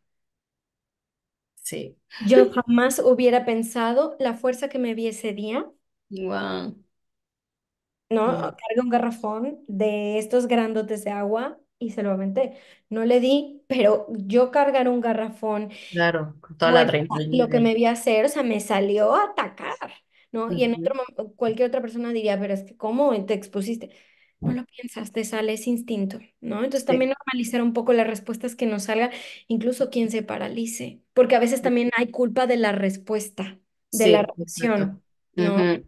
sí. Yo jamás hubiera pensado la fuerza que me vi ese día, Wow. ¿no? Cargué un garrafón de estos grandotes de agua y se lo aventé. No le di, pero yo cargar un garrafón, Claro, con toda la fuerza, lo adrenalina. que me vi hacer, o sea, me salió a atacar, ¿no? Y en Ujú. otro cualquier otra persona diría, pero es que ¿cómo te expusiste? No lo piensas, te sale ese instinto, ¿no? Entonces también Sí, normalizar un poco las respuestas que nos salgan, incluso quien se paralice, porque a veces también hay culpa de la respuesta, de la sí, exacto. reacción, ¿no? Ujú.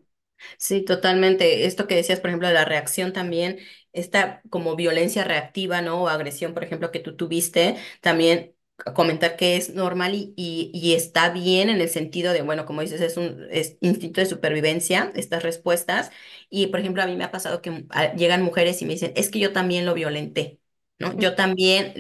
Sí, totalmente. Esto que decías, por ejemplo, de la reacción también, esta como violencia reactiva, ¿no? O agresión, por ejemplo, que tú tuviste, también comentar que es normal y está bien en el sentido de, bueno, como dices, es instinto de supervivencia, estas respuestas. Y, por ejemplo, a mí me ha pasado que llegan mujeres y me dicen, es que yo también lo violenté. ¿No? Yo también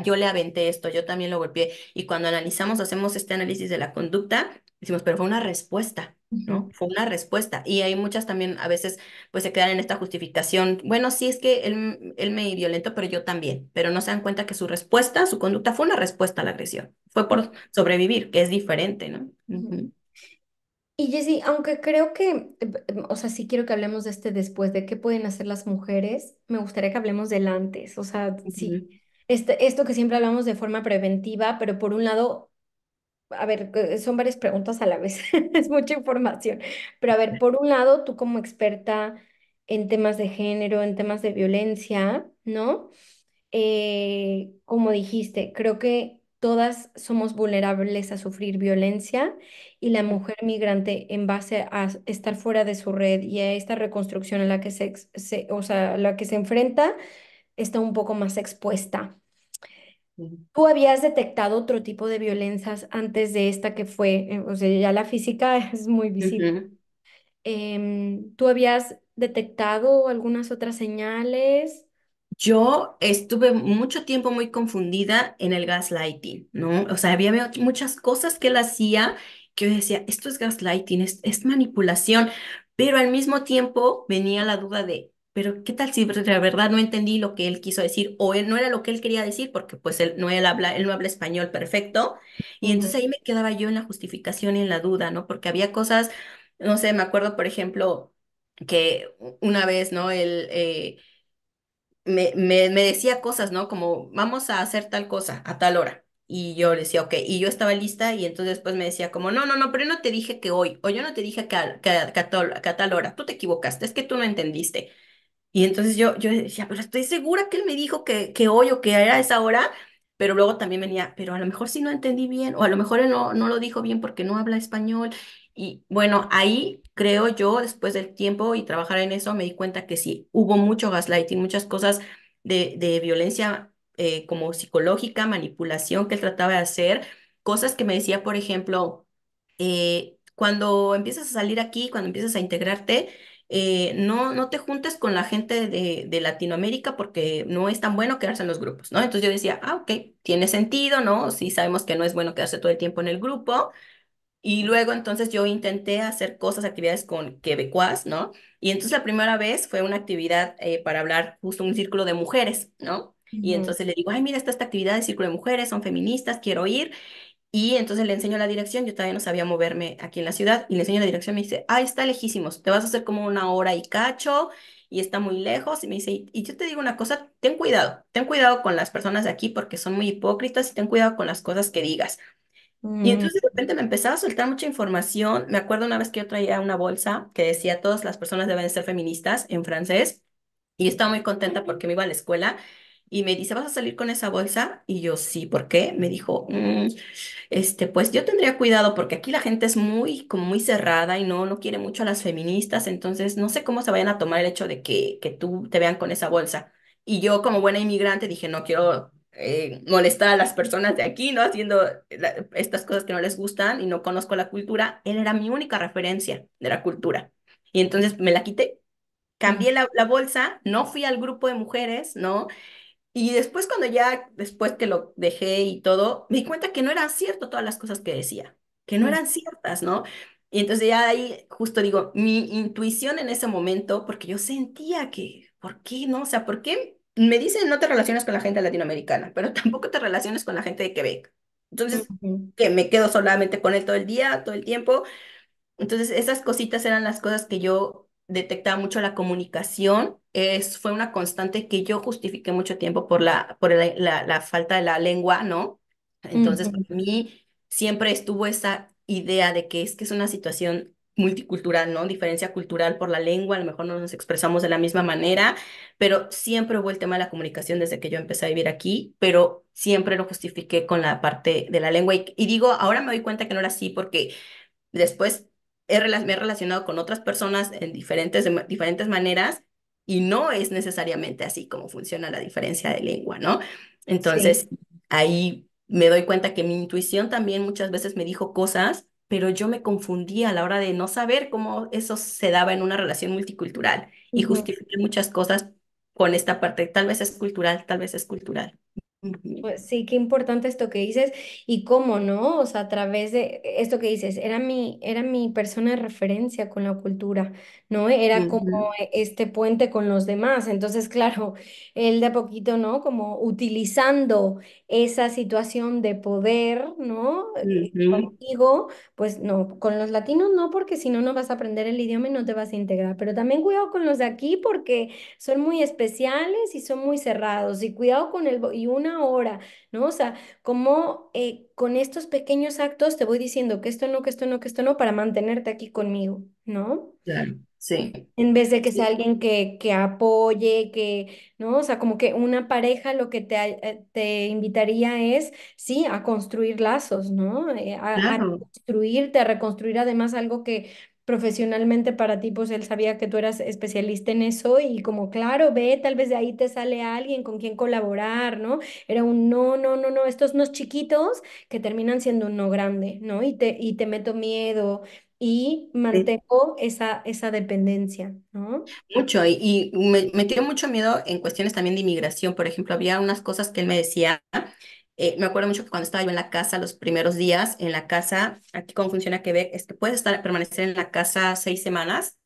yo le aventé esto, yo también lo golpeé. Y cuando analizamos, hacemos este análisis de la conducta, decimos, pero fue una respuesta. Ujú, ¿No? Fue una respuesta. Y hay muchas también, a veces, pues se quedan en esta justificación. Bueno, sí es que él me violentó, pero yo también. Pero no se dan cuenta que su respuesta, su conducta fue una respuesta a la agresión. Fue por sobrevivir, que es diferente, ¿no? ujú. Ujú, Y Jessy, aunque creo que, o sea, sí quiero que hablemos de este después, de qué pueden hacer las mujeres, me gustaría que hablemos del antes. O sea, sí, ujú, esto que siempre hablamos de forma preventiva, pero por un lado, a ver, son varias preguntas a la vez, es mucha información. Pero a ver, por un lado, tú como experta en temas de género, en temas de violencia, ¿no? Como dijiste, creo que todas somos vulnerables a sufrir violencia, y la mujer migrante, en base a estar fuera de su red y a esta reconstrucción a la que o sea, a la que se enfrenta, está un poco más expuesta. ujú, ¿Tú habías detectado otro tipo de violencias antes de esta que fue, o sea, ya la física es muy visible? ujú. ¿Tú habías detectado algunas otras señales? Yo estuve mucho tiempo muy confundida en el gaslighting, ¿no? O sea, había muchas cosas que él hacía que yo decía, esto es gaslighting, es manipulación, pero al mismo tiempo venía la duda de, pero ¿qué tal si de verdad no entendí lo que él quiso decir o él no era lo que él quería decir porque pues él no habla español perfecto y Ujú, entonces ahí me quedaba yo en la justificación y en la duda, ¿no? Porque había cosas, no sé, me acuerdo por ejemplo que una vez, ¿no? Me decía cosas, ¿no? Como, vamos a hacer tal cosa a tal hora. Y yo le decía, ok, y yo estaba lista y entonces después me decía como, no, no, no, pero yo no te dije que hoy, o yo no te dije que a tal hora, tú te equivocaste, es que tú no entendiste. Y entonces yo decía, pero estoy segura que él me dijo que hoy o que era esa hora, pero luego también venía, pero a lo mejor sí no entendí bien, o a lo mejor él no lo dijo bien porque no habla español. Y bueno, ahí creo yo, después del tiempo y trabajar en eso, me di cuenta que sí, hubo mucho gaslighting, muchas cosas de violencia como psicológica, manipulación que él trataba de hacer, cosas que me decía, por ejemplo, cuando empiezas a salir aquí, cuando empiezas a integrarte, no te juntes con la gente de Latinoamérica porque no es tan bueno quedarse en los grupos, ¿no? Entonces yo decía, ah, ok, tiene sentido, ¿no? Sí sabemos que no es bueno quedarse todo el tiempo en el grupo. Y luego entonces yo intenté hacer cosas, actividades con quebecuas, ¿no? Y entonces la primera vez fue una actividad para hablar justo un círculo de mujeres, ¿no? Y ujú, entonces le digo, ay, mira, está esta actividad de círculo de mujeres, son feministas, quiero ir. Y entonces le enseño la dirección, yo todavía no sabía moverme aquí en la ciudad, y le enseño la dirección, me dice, ah, está lejísimos, te vas a hacer como una hora y cacho, y está muy lejos, y me dice, y yo te digo una cosa, ten cuidado con las personas de aquí porque son muy hipócritas, y ten cuidado con las cosas que digas. Y ujú, entonces de repente me empezaba a soltar mucha información, me acuerdo una vez que yo traía una bolsa que decía, todas las personas deben ser feministas en francés, y estaba muy contenta porque me iba a la escuela. Y me dice, ¿vas a salir con esa bolsa? Y yo, sí, ¿por qué? Me dijo, pues yo tendría cuidado porque aquí la gente es muy, como muy cerrada y no quiere mucho a las feministas, entonces no sé cómo se vayan a tomar el hecho de que tú te vean con esa bolsa. Y yo como buena inmigrante dije, no quiero molestar a las personas de aquí, ¿no? Haciendo estas cosas que no les gustan y no conozco la cultura. Él era mi única referencia de la cultura. Y entonces me la quité, Ujú, cambié la bolsa, no fui al grupo de mujeres, ¿no? Y después cuando ya, después que lo dejé y todo, me di cuenta que no eran cierto todas las cosas que decía, que no ujú, eran ciertas, ¿no? Y entonces ya ahí justo digo, mi intuición en ese momento, porque yo sentía que, ¿por qué no? O sea, ¿por qué me dicen no te relaciones con la gente latinoamericana, pero tampoco te relaciones con la gente de Quebec? Entonces, ujú, que me quedo solamente con él todo el día, todo el tiempo. Entonces, esas cositas eran las cosas que yo detectaba mucho la comunicación. Fue una constante que yo justifiqué mucho tiempo por la falta de la lengua, ¿no? Entonces, para ujú. mí siempre estuvo esa idea de que es una situación multicultural, ¿no? Diferencia cultural por la lengua, a lo mejor no nos expresamos de la misma manera, pero siempre hubo el tema de la comunicación desde que yo empecé a vivir aquí, pero siempre lo justifiqué con la parte de la lengua. Y digo, ahora me doy cuenta que no era así porque después me he relacionado con otras personas en diferentes maneras y no es necesariamente así como funciona la diferencia de lengua, ¿no? Sí. Entonces, ahí me doy cuenta que mi intuición también muchas veces me dijo cosas, pero yo me confundía a la hora de no saber cómo eso se daba en una relación multicultural y Ujú. justifiqué muchas cosas con esta parte, tal vez es cultural, tal vez es cultural. Ujú, Pues sí, qué importante esto que dices y cómo, ¿no? O sea, a través de esto que dices, era mi persona de referencia con la cultura, ¿no? Era como ujú, este puente con los demás. Entonces, claro, él de a poquito, ¿no? Como utilizando esa situación de poder, ¿no? ujú, Contigo, pues no, con los latinos no, porque si no, no vas a aprender el idioma y no te vas a integrar. Pero también cuidado con los de aquí porque son muy especiales y son muy cerrados y cuidado con y una hora, ¿no? O sea, como con estos pequeños actos te voy diciendo que esto no, que esto no, que esto no, para mantenerte aquí conmigo, ¿no? claro, sí, En vez de que sea sí, alguien que apoye, ¿no? O sea, como que una pareja lo que te invitaría es, sí, a construir lazos, ¿no? A claro. reconstruirte, a reconstruir además algo que profesionalmente para ti, pues él sabía que tú eras especialista en eso y como, claro, ve, tal vez de ahí te sale alguien con quien colaborar, ¿no? Era un no, no, no, no, estos no chiquitos que terminan siendo un no grande, ¿no? Y te meto miedo y Sí. mantengo esa dependencia, ¿no? Mucho, y me metió mucho miedo en cuestiones también de inmigración. Por ejemplo, había unas cosas que él me decía. Me acuerdo mucho que cuando estaba yo en la casa, los primeros días en la casa, aquí cómo funciona Quebec, es que puedes permanecer en la casa 6 semanas,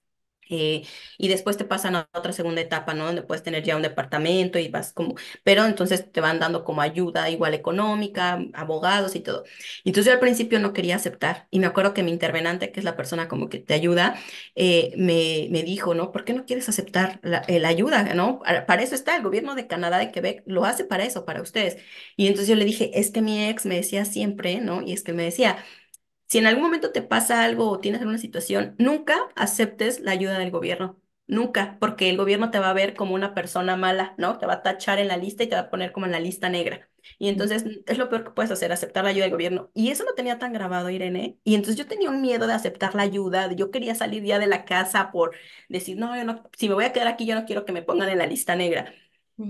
eh, y después te pasan a otra segunda etapa, ¿no? Donde puedes tener ya un departamento y vas como, pero entonces te van dando como ayuda igual económica, abogados y todo. Y entonces yo al principio no quería aceptar y me acuerdo que mi intervenante, que es la persona como que te ayuda, me dijo, ¿no? ¿Por qué no quieres aceptar la ayuda, ¿no? Para eso está el gobierno de Canadá, de Quebec, lo hace para eso, para ustedes. Y entonces yo le dije, es que mi ex me decía siempre, ¿no? Y es que él me decía, si en algún momento te pasa algo o tienes alguna situación, nunca aceptes la ayuda del gobierno. Nunca, porque el gobierno te va a ver como una persona mala, ¿no? Te va a tachar en la lista y te va a poner como en la lista negra. Y entonces es lo peor que puedes hacer, aceptar la ayuda del gobierno. Y eso lo tenía tan grabado, Irene. Y entonces yo tenía un miedo de aceptar la ayuda. Yo quería salir ya de la casa por decir, no, yo no, si me voy a quedar aquí, yo no quiero que me pongan en la lista negra.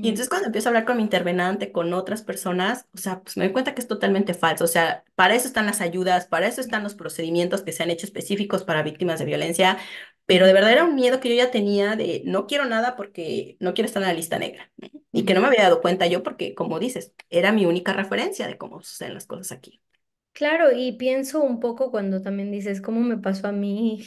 Y Ujú, entonces cuando empiezo a hablar con mi intervenante, con otras personas, o sea, pues me doy cuenta que es totalmente falso. O sea, para eso están las ayudas, para eso están los procedimientos que se han hecho específicos para víctimas de violencia, pero ujú, de verdad era un miedo que yo ya tenía de no quiero nada porque no quiero estar en la lista negra, ¿no? Y que no ujú. me había dado cuenta yo porque, como dices, era mi única referencia de cómo suceden las cosas aquí. Claro, y pienso un poco cuando también dices cómo me pasó a mí,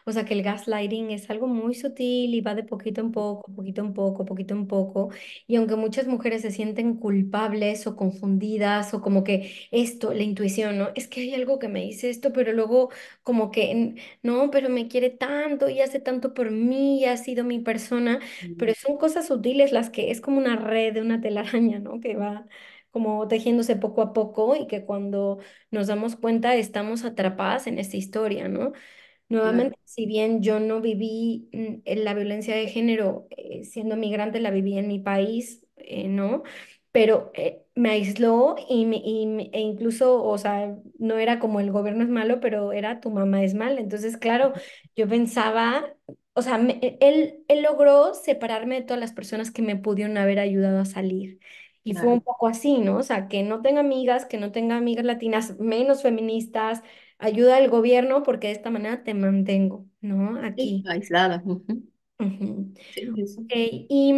o sea, que el gaslighting es algo muy sutil y va de poquito en poco, poquito en poco, poquito en poco, y aunque muchas mujeres se sienten culpables o confundidas o como que esto, la intuición, ¿no? Es que hay algo que me dice esto, pero luego como que no, pero me quiere tanto y hace tanto por mí y ha sido mi persona, pero Mm, son cosas sutiles las que es como una red de una telaraña, ¿no? Que va como tejiéndose poco a poco y que cuando nos damos cuenta estamos atrapadas en esta historia, ¿no? claro, Nuevamente, si bien yo no viví en la violencia de género siendo migrante, la viví en mi país, ¿no? Pero me aisló e incluso, o sea, no era como el gobierno es malo, pero era tu mamá es mala. Entonces, claro, yo pensaba, o sea, él logró separarme de todas las personas que me pudieron haber ayudado a salir. Y fue un Claro. poco así, ¿no? O sea, que no tenga amigas, que no tenga amigas latinas, menos feministas, ayuda al gobierno porque de esta manera te mantengo, ¿no? Sí, Aquí. aislada. Ujú. Ujú. Sí, sí, Ok, sí. y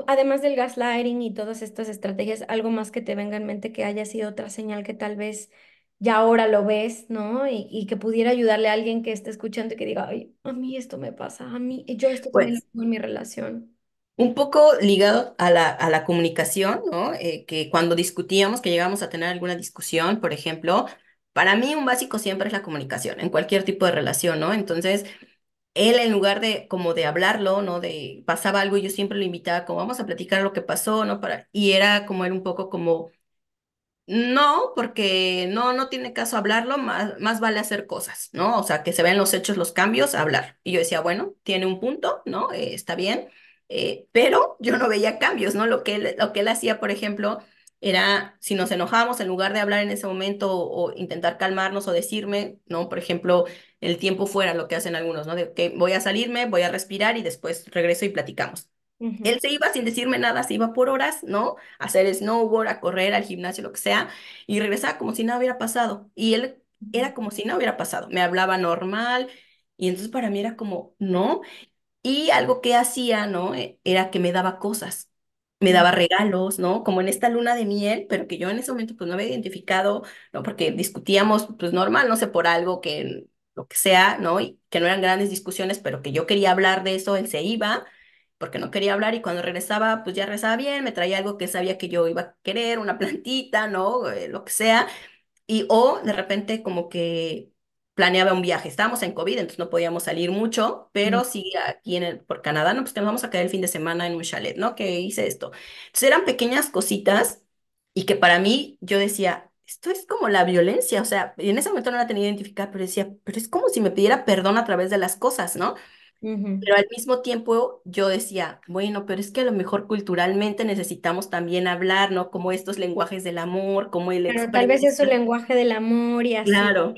además del gaslighting y todas estas estrategias, algo más que te venga en mente que haya sido otra señal que tal vez ya ahora lo ves, ¿no? Y que pudiera ayudarle a alguien que esté escuchando y que diga, ay, a mí esto me pasa, a mí, yo esto también lo Pues tengo en mi relación. un poco ligado a la comunicación, ¿no? Que cuando discutíamos, que llegamos a tener alguna discusión, por ejemplo, para mí un básico siempre es la comunicación, en cualquier tipo de relación, ¿no? Entonces, él en lugar de como de hablarlo, ¿no? De pasaba algo y yo siempre lo invitaba como vamos a platicar lo que pasó, ¿no? Y era como él un poco como no, porque no tiene caso hablarlo, más vale hacer cosas, ¿no? O sea, que se vean los hechos, los cambios, hablar. Y yo decía, bueno, tiene un punto, ¿no? Está bien, pero yo no veía cambios, ¿no? Lo que él hacía, por ejemplo, era, si nos enojábamos, en lugar de hablar en ese momento o intentar calmarnos o decirme, ¿no? Por ejemplo, el tiempo fuera, lo que hacen algunos, ¿no? De que voy a salirme, voy a respirar y después regreso y platicamos. Ujú, Él se iba sin decirme nada, se iba por horas, ¿no? A hacer snowboard, a correr, al gimnasio, lo que sea, y regresaba como si nada hubiera pasado. Y él era como si nada hubiera pasado. Me hablaba normal, y entonces para mí era como, no. Y algo que hacía, ¿no? Era que me daba cosas, me ujú, daba regalos, ¿no? Como en esta luna de miel, pero que yo en ese momento pues no había identificado, ¿no? Porque discutíamos pues normal, no sé, por algo que, lo que sea, ¿no? Y que no eran grandes discusiones, pero que yo quería hablar de eso, él se iba porque no quería hablar y cuando regresaba pues ya rezaba bien, me traía algo que sabía que yo iba a querer, una plantita, ¿no? Lo que sea. Y o de repente como que planeaba un viaje. Estábamos en COVID, entonces no podíamos salir mucho, ujú, pero sí aquí por Canadá, no, pues que nos vamos a quedar el fin de semana en un chalet, ¿no? Que hice esto. Entonces eran pequeñas cositas y que para mí yo decía, esto es como la violencia, o sea, y en ese momento no la tenía identificada, pero decía, pero es como si me pidiera perdón a través de las cosas, ¿no? ujú. Pero al mismo tiempo yo decía, bueno, pero es que a lo mejor culturalmente necesitamos también hablar, ¿no? Como estos lenguajes del amor, como el Pero tal vez es su expresa. lenguaje del amor y así. Claro.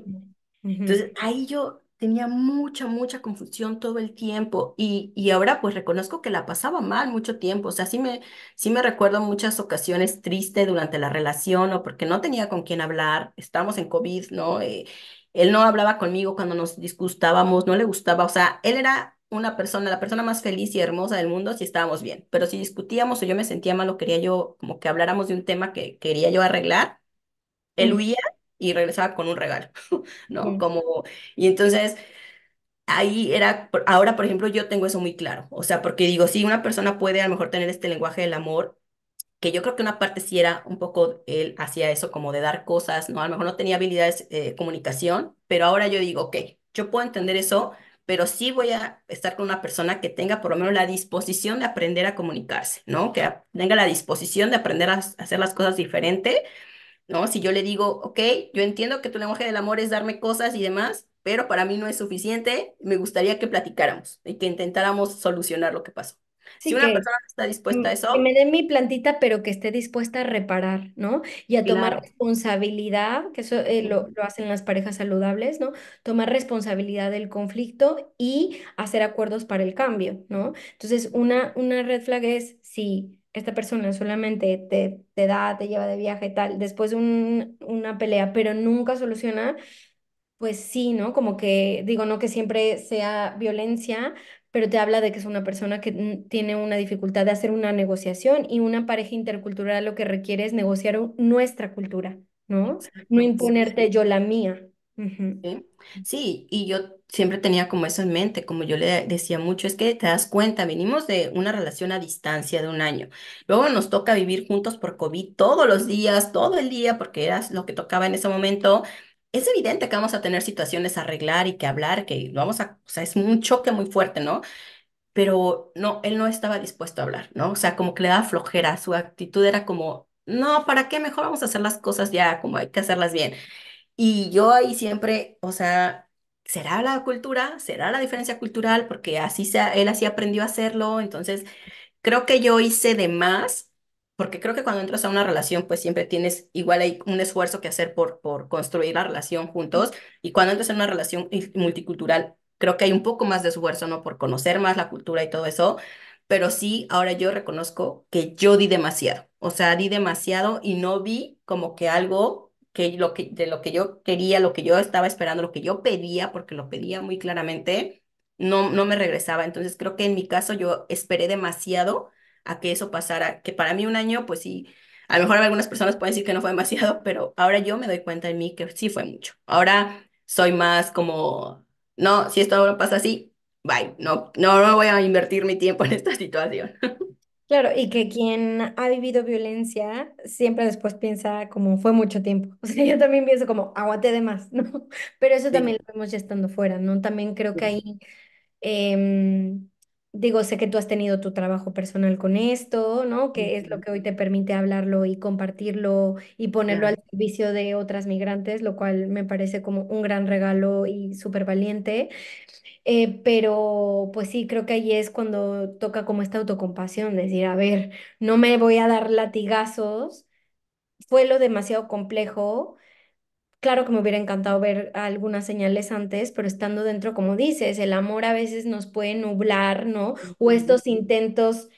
Ujú, Entonces ahí yo tenía mucha confusión todo el tiempo y ahora pues reconozco que la pasaba mal mucho tiempo. O sea, sí me recuerdo muchas ocasiones triste durante la relación o porque no tenía con quién hablar. Estábamos en COVID, ¿no? Él no hablaba conmigo cuando nos disgustábamos, no le gustaba. O sea, él era una persona, la persona más feliz y hermosa del mundo si estábamos bien. Pero si discutíamos o yo me sentía mal o quería yo como que habláramos de un tema que quería yo arreglar, él ujú, huía y regresaba con un regalo. ¿No? ujú, Como, y entonces ahí era, ahora por ejemplo yo tengo eso muy claro, o sea, porque digo, sí, una persona puede a lo mejor tener este lenguaje del amor, que yo creo que una parte sí era un poco, él hacía eso como de dar cosas, ¿no? A lo mejor no tenía habilidades de comunicación, pero ahora yo digo, ok, yo puedo entender eso, pero sí voy a estar con una persona que tenga por lo menos la disposición de aprender a comunicarse, ¿no? Que tenga la disposición de aprender a hacer las cosas diferente, ¿no? Si yo le digo, ok, yo entiendo que tu lenguaje del amor es darme cosas y demás, pero para mí no es suficiente, me gustaría que platicáramos y que intentáramos solucionar lo que pasó. Si sí, una persona no está dispuesta a que eso, me den mi plantita, pero que esté dispuesta a reparar, ¿no? Y a tomar claro. responsabilidad, que eso Ujú. lo hacen las parejas saludables, ¿no? Tomar responsabilidad del conflicto y hacer acuerdos para el cambio, ¿no? Entonces, una red flag es si esta persona solamente te da, te lleva de viaje, tal, después de una pelea, pero nunca soluciona. Pues sí, ¿no? Como que digo, no que siempre sea violencia, pero te habla de que es una persona que tiene una dificultad de hacer una negociación y una pareja intercultural lo que requiere es negociar nuestra cultura, ¿no? No Exacto. Sí, imponerte sí. yo la mía. Ujú, Sí, sí, y yo siempre tenía como eso en mente, como yo le decía mucho, es que te das cuenta, venimos de una relación a distancia de un año, luego nos toca vivir juntos por COVID todos los días, todo el día, porque era lo que tocaba en ese momento. Es evidente que vamos a tener situaciones a arreglar y que hablar, que vamos a, o sea, es un choque muy fuerte, ¿no? Pero no, él no estaba dispuesto a hablar, ¿no? O sea, como que le daba flojera, su actitud era como, no, ¿para qué? Mejor vamos a hacer las cosas ya, como hay que hacerlas bien. Y yo ahí siempre, o sea, ¿será la cultura? ¿Será la diferencia cultural? Porque así sea, él así aprendió a hacerlo. Entonces, creo que yo hice de más, porque creo que cuando entras a una relación, pues siempre tienes, igual hay un esfuerzo que hacer por construir la relación juntos. Y cuando entras en una relación multicultural, creo que hay un poco más de esfuerzo, ¿no? Por conocer más la cultura y todo eso. Pero sí, ahora yo reconozco que yo di demasiado. o sea, di demasiado y no vi como que algo de lo que yo quería, lo que yo estaba esperando, lo que yo pedía, porque lo pedía muy claramente, no me regresaba. Entonces creo que en mi caso yo esperé demasiado a que eso pasara, que para mí un año, pues sí, a lo mejor algunas personas pueden decir que no fue demasiado, pero ahora yo me doy cuenta en mí que sí fue mucho. Ahora soy más como, no, si esto no pasa así, bye, no voy a invertir mi tiempo en esta situación. Claro, y que quien ha vivido violencia siempre después piensa como fue mucho tiempo. O sea, yo también pienso como aguanté de más, ¿no? Pero eso también Sí, lo vemos ya estando fuera, ¿no? También creo que ahí, em, digo, sé que tú has tenido tu trabajo personal con esto, ¿no? Que es lo ujú, que hoy te permite hablarlo y compartirlo y ponerlo al claro, servicio de otras migrantes, lo cual me parece como un gran regalo y súper valiente. Pero pues sí, creo que ahí es cuando toca como esta autocompasión, decir, a ver, no me voy a dar latigazos, fue lo demasiado complejo. Claro que me hubiera encantado ver algunas señales antes, pero estando dentro, como dices, el amor a veces nos puede nublar, ¿no? O ujú, estos intentos,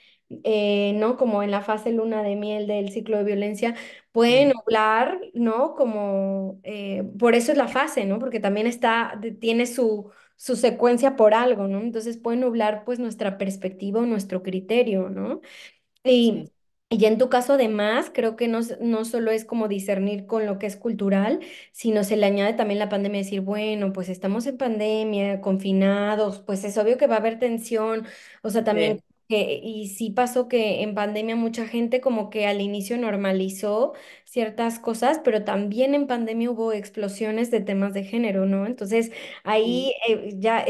¿no? Como en la fase luna de miel del ciclo de violencia, pueden sí, nublar, ¿no? Como, por eso es la fase, ¿no? Porque también tiene su secuencia por algo, ¿no? Entonces puede nublar pues nuestra perspectiva o nuestro criterio, ¿no? Y, sí, y ya en tu caso, además, creo que no solo es como discernir con lo que es cultural, sino se le añade también la pandemia, decir, bueno, pues estamos en pandemia, confinados, pues es obvio que va a haber tensión, o sea, también sí, y sí pasó que en pandemia mucha gente como que al inicio normalizó ciertas cosas, pero también en pandemia hubo explosiones de temas de género, ¿no? Entonces sí. ahí ya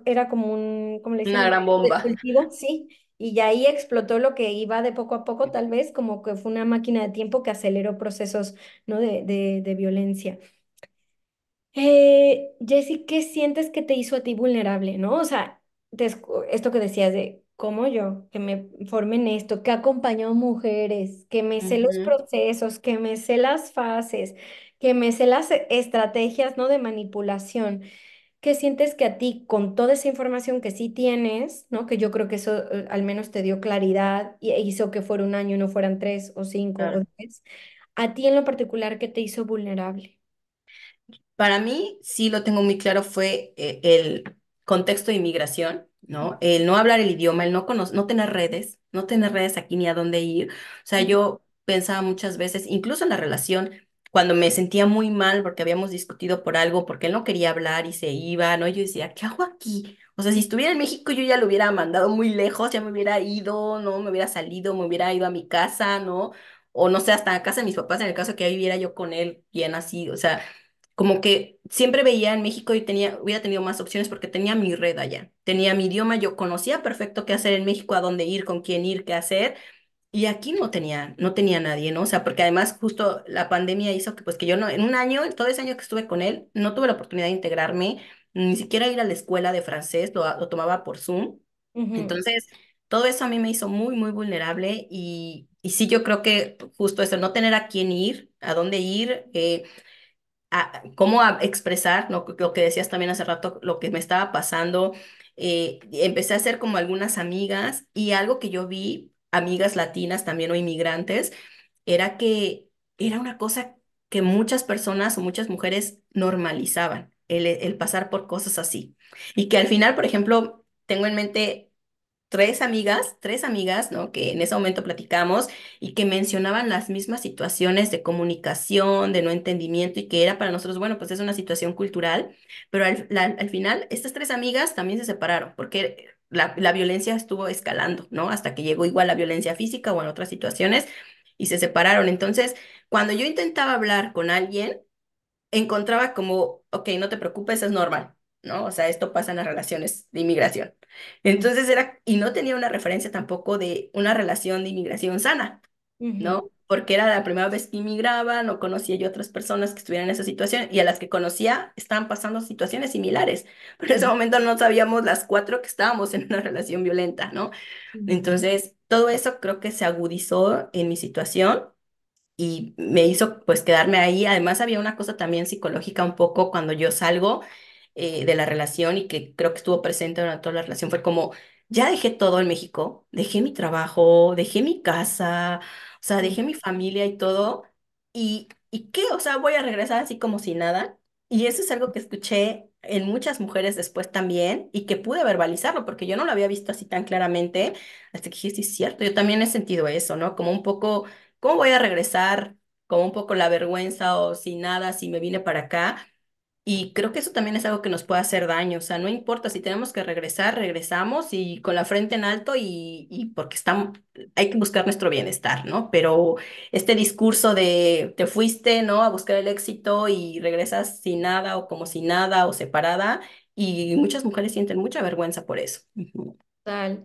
era como ¿cómo le Una dicen? gran bomba. Cultivo, sí. Y ya ahí explotó lo que iba de poco a poco, tal vez como que fue una máquina de tiempo que aceleró procesos, ¿no? de violencia. Jessy, ¿qué sientes que te hizo a ti vulnerable, no? O sea, esto que decías de cómo yo, que me formé en esto, que he acompañado mujeres, que me sé los Ujú. procesos, que me sé las fases, que me sé las estrategias, ¿no? De manipulación. ¿Qué sientes que a ti, con toda esa información que sí tienes, ¿no? Que yo creo que eso al menos te dio claridad y hizo que fuera un año y no fueran 3 o 5 o 10, a ti en lo particular, ¿qué te hizo vulnerable? Para mí, sí lo tengo muy claro, fue el contexto de inmigración, ¿no? El no hablar el idioma, el no tener redes aquí ni a dónde ir. O sea, Ujú, yo pensaba muchas veces, incluso en la relación, cuando me sentía muy mal porque habíamos discutido por algo, porque él no quería hablar y se iba, ¿no? Yo decía, ¿qué hago aquí? O sea, si estuviera en México, yo ya lo hubiera mandado muy lejos, ya me hubiera ido, ¿no? Me hubiera salido, me hubiera ido a mi casa, ¿no? O no sé, hasta a casa de mis papás, en el caso que ya viviera yo con él, bien así, o sea como que siempre veía en México y hubiera tenido más opciones porque tenía mi red allá, tenía mi idioma, yo conocía perfecto qué hacer en México, a dónde ir, con quién ir, qué hacer, y aquí no tenía nadie, ¿no? O sea, porque además justo la pandemia hizo que pues que yo no, en un año, todo ese año que estuve con él, no tuve la oportunidad de integrarme, ni siquiera ir a la escuela de francés, lo tomaba por Zoom, ujú, entonces todo eso a mí me hizo muy, muy vulnerable y sí, yo creo que justo eso, no tener a quién ir, a dónde ir, cómo expresar, ¿no? Lo que decías también hace rato, lo que me estaba pasando. Empecé a hacer como algunas amigas y algo que yo vi, amigas latinas también o inmigrantes, era que era una cosa que muchas personas o muchas mujeres normalizaban, el pasar por cosas así. Y que al final, por ejemplo, tengo en mente tres amigas, ¿no? Que en ese momento platicamos y que mencionaban las mismas situaciones de comunicación, de no entendimiento y que era para nosotros, bueno, pues es una situación cultural, pero al final estas tres amigas también se separaron porque la violencia estuvo escalando, ¿no? Hasta que llegó igual la violencia física o en otras situaciones y se separaron. Entonces, cuando yo intentaba hablar con alguien, encontraba como, ok, no te preocupes, es normal, ¿no? O sea, esto pasa en las relaciones de inmigración. Entonces y no tenía una referencia tampoco de una relación de inmigración sana, ujú, ¿no? Porque era la primera vez que inmigraba, no conocía yo otras personas que estuvieran en esa situación y a las que conocía estaban pasando situaciones similares. Pero en ese ujú, momento no sabíamos las cuatro que estábamos en una relación violenta, ¿no? ujú, Entonces, todo eso creo que se agudizó en mi situación y me hizo pues quedarme ahí. Además había una cosa también psicológica un poco cuando yo salgo de la relación y que creo que estuvo presente durante toda la relación, fue como ya dejé todo en México, dejé mi trabajo, dejé mi casa, o sea, Mm. dejé mi familia y todo, ¿y qué? O sea, voy a regresar así como si nada. Y eso es algo que escuché en muchas mujeres después también y que pude verbalizarlo porque yo no lo había visto así tan claramente hasta que dije, sí, es cierto, yo también he sentido eso, ¿no? Como un poco, ¿cómo voy a regresar? Como un poco la vergüenza o sin nada, si me vine para acá. Y creo que eso también es algo que nos puede hacer daño, o sea, no importa si tenemos que regresar, regresamos y con la frente en alto y porque estamos, hay que buscar nuestro bienestar, ¿no? Pero este discurso de te fuiste, ¿no? A buscar el éxito y regresas sin nada o como sin nada o separada y muchas mujeres sienten mucha vergüenza por eso. Ujú. Tal.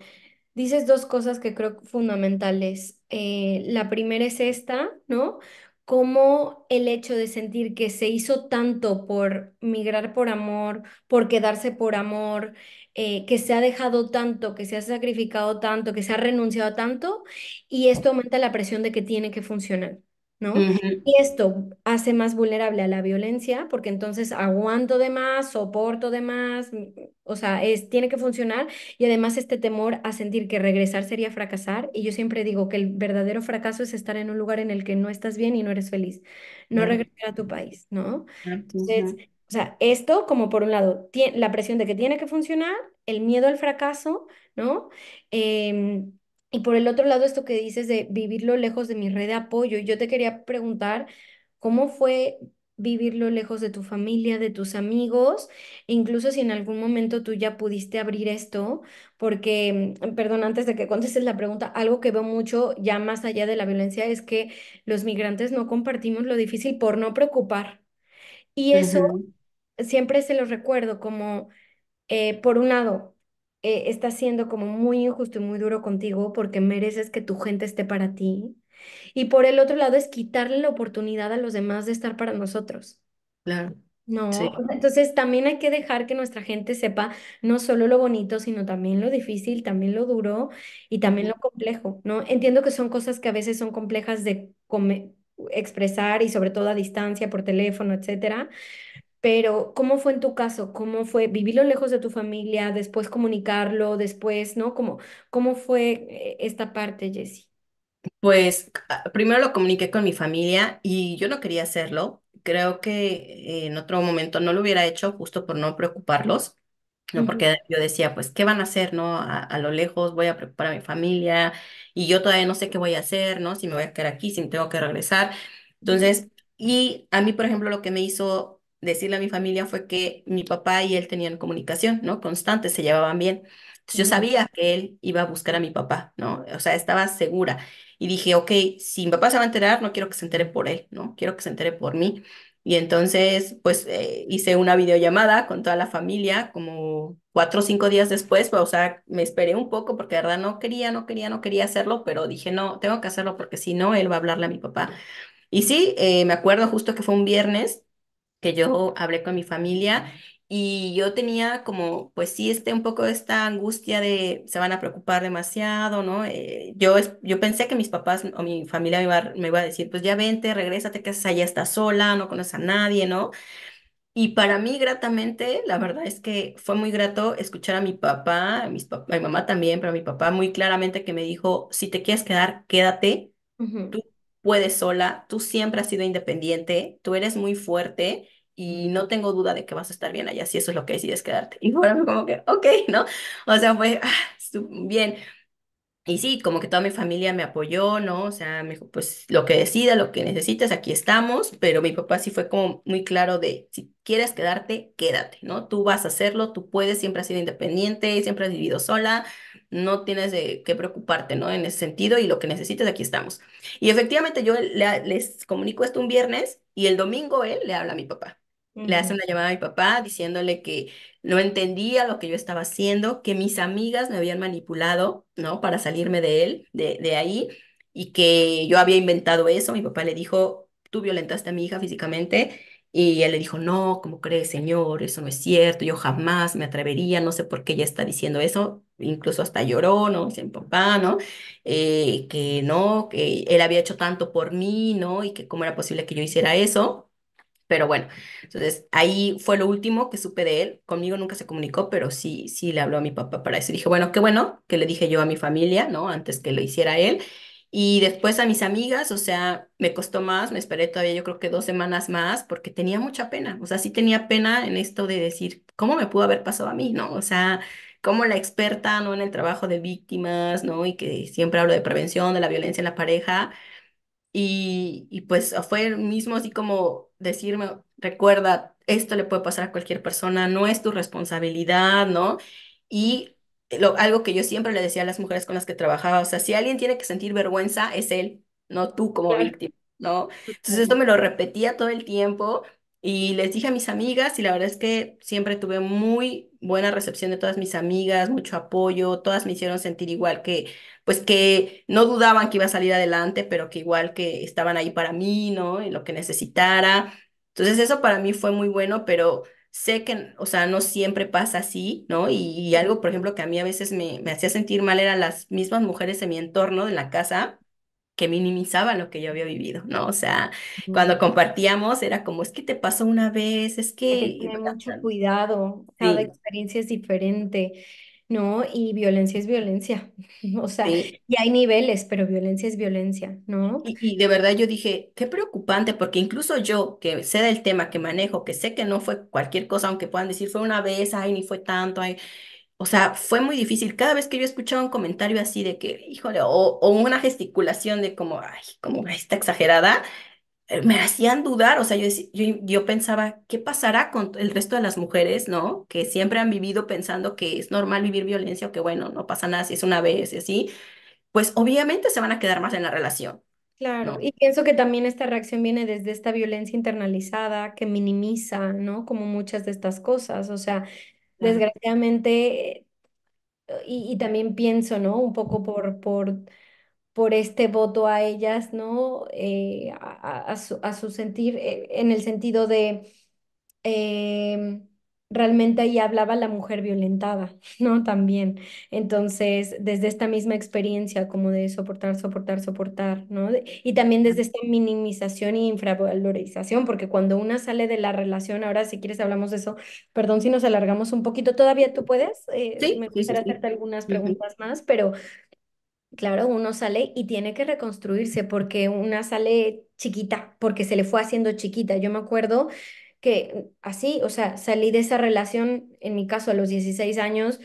Dices dos cosas que creo fundamentales. La primera es esta, ¿no? Como el hecho de sentir que se hizo tanto por migrar por amor, por quedarse por amor, que se ha dejado tanto, que se ha sacrificado tanto, que se ha renunciado a tanto, y esto aumenta la presión de que tiene que funcionar, ¿no? Ujú, Y esto hace más vulnerable a la violencia, porque entonces aguanto de más, soporto de más, o sea, tiene que funcionar y además este temor a sentir que regresar sería fracasar. Y yo siempre digo que el verdadero fracaso es estar en un lugar en el que no estás bien y no eres feliz. No claro, regresar a tu país, ¿no? claro, Entonces, ujú. o sea, esto como por un lado, la presión de que tiene que funcionar, el miedo al fracaso, ¿no? Em, y por el otro lado, esto que dices de vivirlo lejos de mi red de apoyo. Y yo te quería preguntar, ¿cómo fue vivirlo lejos de tu familia, de tus amigos? Incluso si en algún momento tú ya pudiste abrir esto, porque, perdón, antes de que contestes la pregunta, algo que veo mucho ya más allá de la violencia es que los migrantes no compartimos lo difícil por no preocupar. Y eso Ujú. siempre se los recuerdo como, por un lado, está siendo como muy injusto y muy duro contigo porque mereces que tu gente esté para ti. Y por el otro lado es quitarle la oportunidad a los demás de estar para nosotros. Claro, No, sí. entonces también hay que dejar que nuestra gente sepa no solo lo bonito, sino también lo difícil, también lo duro y también Ujú. lo complejo, ¿no? Entiendo que son cosas que a veces son complejas de expresar y sobre todo a distancia, por teléfono, etcétera, pero ¿cómo fue en tu caso? ¿Cómo fue vivirlo lejos de tu familia, después comunicarlo, después, ¿no? ¿Cómo fue esta parte, Jessie? Pues primero lo comuniqué con mi familia y yo no quería hacerlo. Creo que en otro momento no lo hubiera hecho justo por no preocuparlos, ¿no? Ujú, Porque yo decía, pues, ¿qué van a hacer, no? A lo lejos voy a preocupar a mi familia y yo todavía no sé qué voy a hacer, ¿no? Si me voy a quedar aquí, si me tengo que regresar. ujú, Entonces, y a mí, por ejemplo, lo que me hizo decirle a mi familia fue que mi papá y él tenían comunicación, ¿no? Constante, se llevaban bien. Entonces, yo ujú, sabía que él iba a buscar a mi papá, ¿no? O sea, estaba segura. Y dije, ok, si mi papá se va a enterar, no quiero que se entere por él, ¿no? Quiero que se entere por mí. Y entonces, pues hice una videollamada con toda la familia, como 4 o 5 días después, pues, o sea, me esperé un poco porque de verdad no quería hacerlo, pero dije, no, tengo que hacerlo porque si no, él va a hablarle a mi papá. Y sí, me acuerdo justo que fue un viernes que yo hablé con mi familia y yo tenía como, pues sí, un poco esta angustia de se van a preocupar demasiado, ¿no? Yo pensé que mis papás o mi familia me iba a decir, pues ya vente, regrésate, que allá estás sola, no conoces a nadie, ¿no? Y para mí, gratamente, la verdad es que fue muy grato escuchar a mi papá, a mi mamá también, pero a mi papá muy claramente que me dijo, si te quieres quedar, quédate, ujú. tú puedes sola, tú siempre has sido independiente, tú eres muy fuerte y no tengo duda de que vas a estar bien allá si eso es lo que decides quedarte. Y bueno, como que, ok, ¿no? O sea, fue bien. Y sí, como que toda mi familia me apoyó, ¿no? O sea, me dijo, pues lo que decida, lo que necesites, aquí estamos, pero mi papá sí fue como muy claro de, si quieres quedarte, quédate, ¿no? Tú vas a hacerlo, tú puedes, siempre has sido independiente, siempre has vivido sola, no tienes de qué preocuparte, ¿no? En ese sentido, y lo que necesites, aquí estamos. Y efectivamente yo les comunico esto un viernes y el domingo él le habla a mi papá. Le hace Ujú, una llamada a mi papá diciéndole que no entendía lo que yo estaba haciendo, que mis amigas me habían manipulado, ¿no? Para salirme de él, de ahí, y que yo había inventado eso. Mi papá le dijo, tú violentaste a mi hija físicamente. Y él le dijo, no, ¿cómo crees, señor? Eso no es cierto, yo jamás me atrevería, no sé por qué ella está diciendo eso, incluso hasta lloró, ¿no? Dice mi papá, ¿no? Que no, que él había hecho tanto por mí, ¿no? Y que cómo era posible que yo hiciera eso. Pero bueno, entonces ahí fue lo último que supe de él. Conmigo nunca se comunicó, pero sí, sí le habló a mi papá para eso. Dije, bueno, qué bueno que le dije yo a mi familia, ¿no? Antes que lo hiciera él. Y después a mis amigas, o sea, me costó más, me esperé todavía yo creo que 2 semanas más, porque tenía mucha pena. O sea, sí tenía pena en esto de decir, ¿cómo me pudo haber pasado a mí, ¿no? O sea, como la experta, ¿no? En el trabajo de víctimas, ¿no? Y que siempre hablo de prevención de la violencia en la pareja y pues fue el mismo así como decirme, recuerda, esto le puede pasar a cualquier persona, no es tu responsabilidad, ¿no? Y algo que yo siempre le decía a las mujeres con las que trabajaba, o sea, si alguien tiene que sentir vergüenza, es él, no tú como Claro. víctima, ¿no? Entonces esto Totalmente. me lo repetía todo el tiempo y les dije a mis amigas y la verdad es que siempre tuve muy buena recepción de todas mis amigas, mucho apoyo, todas me hicieron sentir igual que pues que no dudaban que iba a salir adelante, pero que igual que estaban ahí para mí, ¿no? Y lo que necesitara. Entonces eso para mí fue muy bueno, pero sé que, o sea, no siempre pasa así, ¿no? Y algo, por ejemplo, que a mí a veces me hacía sentir mal eran las mismas mujeres en mi entorno, de la casa, que minimizaban lo que yo había vivido, ¿no? O sea, Mm. cuando compartíamos era como, es que te pasó una vez, es que... Hay que y tener bueno, mucho cuidado, cada sí, experiencia es diferente, ¿no? Y violencia es violencia, o sea, sí. y hay niveles, pero violencia es violencia, ¿no? Y de verdad yo dije, qué preocupante, porque incluso yo, que sé del tema que manejo, que sé que no fue cualquier cosa, aunque puedan decir fue una vez, ay, ni fue tanto, ay, o sea, fue muy difícil. Cada vez que yo escuchaba un comentario así de que, híjole, o una gesticulación de como, ay, como está exagerada, me hacían dudar, o sea, yo pensaba, ¿qué pasará con el resto de las mujeres, ¿no? Que siempre han vivido pensando que es normal vivir violencia o que, bueno, no pasa nada si es una vez y así, pues obviamente se van a quedar más en la relación. Claro, ¿No? y pienso que también esta reacción viene desde esta violencia internalizada que minimiza, ¿no? Como muchas de estas cosas, o sea, Claro, desgraciadamente, y también pienso, ¿no? Un poco por este voto a ellas, ¿no? A su sentir, en el sentido de eh, realmente ahí hablaba la mujer violentada, ¿no? También. Entonces, desde esta misma experiencia como de soportar, soportar, soportar, ¿no? Y también desde esta minimización y infravalorización, porque cuando una sale de la relación, ahora si quieres hablamos de eso, perdón si nos alargamos un poquito, todavía tú puedes, sí, me sí, sí, gustaría sí. hacerte algunas Ujú, preguntas más, pero... Claro, uno sale y tiene que reconstruirse porque una sale chiquita, porque se le fue haciendo chiquita. Yo me acuerdo que así, o sea, salí de esa relación, en mi caso a los 16 años,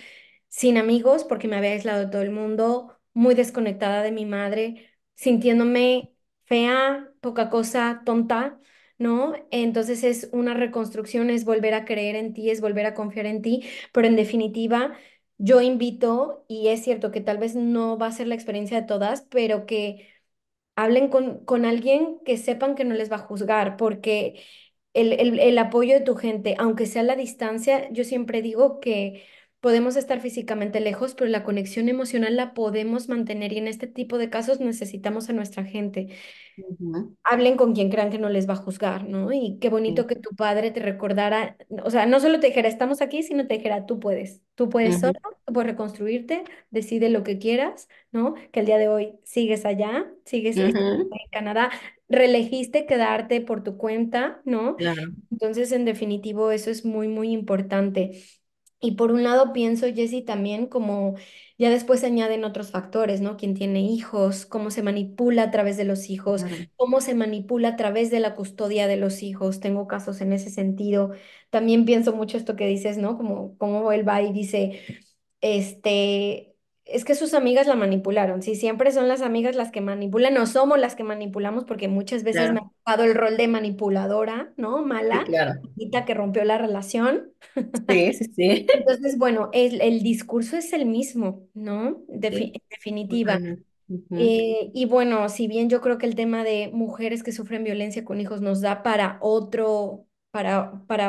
sin amigos porque me había aislado de todo el mundo, muy desconectada de mi madre, sintiéndome fea, poca cosa, tonta, ¿no? Entonces es una reconstrucción, es volver a creer en ti, es volver a confiar en ti, pero en definitiva... Yo invito, y es cierto que tal vez no va a ser la experiencia de todas, pero que hablen con alguien que sepan que no les va a juzgar, porque el apoyo de tu gente, aunque sea a la distancia, yo siempre digo que podemos estar físicamente lejos, pero la conexión emocional la podemos mantener y en este tipo de casos necesitamos a nuestra gente. ujú, Hablen con quien crean que no les va a juzgar, ¿no? Y qué bonito sí, que tu padre te recordara, o sea, no solo te dijera, estamos aquí, sino te dijera, tú puedes solo, ujú, tú puedes reconstruirte, decide lo que quieras, ¿no? Que el día de hoy sigues allá, estás ujú, en Canadá, reelegiste quedarte por tu cuenta, ¿no? claro, Entonces, en definitivo, eso es muy, muy importante. Y por un lado pienso, Jessy, también como ya después se añaden otros factores, ¿no? Quién tiene hijos, cómo se manipula a través de los hijos, claro, cómo se manipula a través de la custodia de los hijos. Tengo casos en ese sentido. También pienso mucho esto que dices, ¿no? Como él va y dice, este, es que sus amigas la manipularon. Si siempre son las amigas las que manipulan, no somos las que manipulamos, porque muchas veces me ha claro, tocado el rol de manipuladora, ¿no? sí, Mala, claro, chiquita que rompió la relación. sí, sí, sí, Entonces, bueno, el discurso es el mismo, ¿no? sí, En definitiva. totalmente. Ujú, Y bueno, si bien yo creo que el tema de mujeres que sufren violencia con hijos nos da para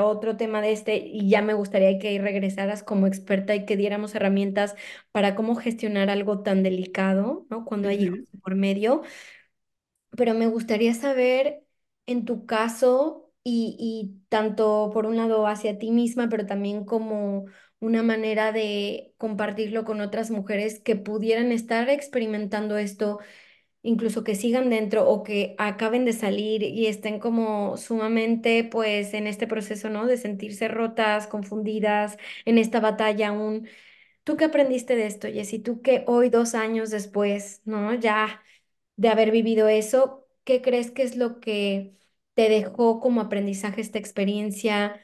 otro tema de este, y ya me gustaría que regresaras como experta y que diéramos herramientas para cómo gestionar algo tan delicado, ¿no? Cuando hay hijos ujú, por medio, pero me gustaría saber en tu caso y tanto por un lado hacia ti misma, pero también como una manera de compartirlo con otras mujeres que pudieran estar experimentando esto. incluso que sigan dentro o que acaben de salir y estén como sumamente pues en este proceso, ¿no? De sentirse rotas, confundidas en esta batalla aún. ¿Tú qué aprendiste de esto, Jessy? Tú que hoy, 2 años después, ¿no? Ya de haber vivido eso, ¿qué crees que es lo que te dejó como aprendizaje esta experiencia?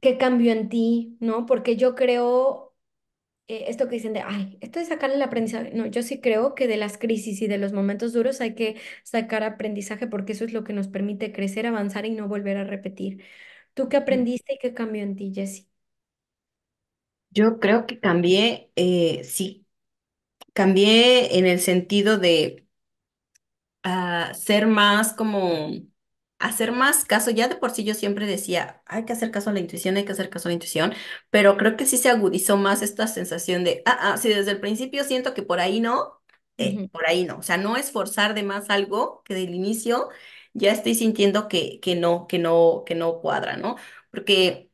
¿Qué cambió en ti? ¿No? Porque yo creo, esto que dicen de, ay, esto de sacarle el aprendizaje, no, yo sí creo que de las crisis y de los momentos duros hay que sacar aprendizaje porque eso es lo que nos permite crecer, avanzar y no volver a repetir. ¿Tú qué aprendiste y qué cambió en ti, Jessy? Yo creo que cambié, sí, cambié en el sentido de ser más como, hacer más caso. Ya de por sí yo siempre decía, hay que hacer caso a la intuición, hay que hacer caso a la intuición, pero creo que sí se agudizó más esta sensación de, si desde el principio siento que Ujú, por ahí no. O sea, no esforzar de más algo que del inicio ya estoy sintiendo que no cuadra, ¿no? Porque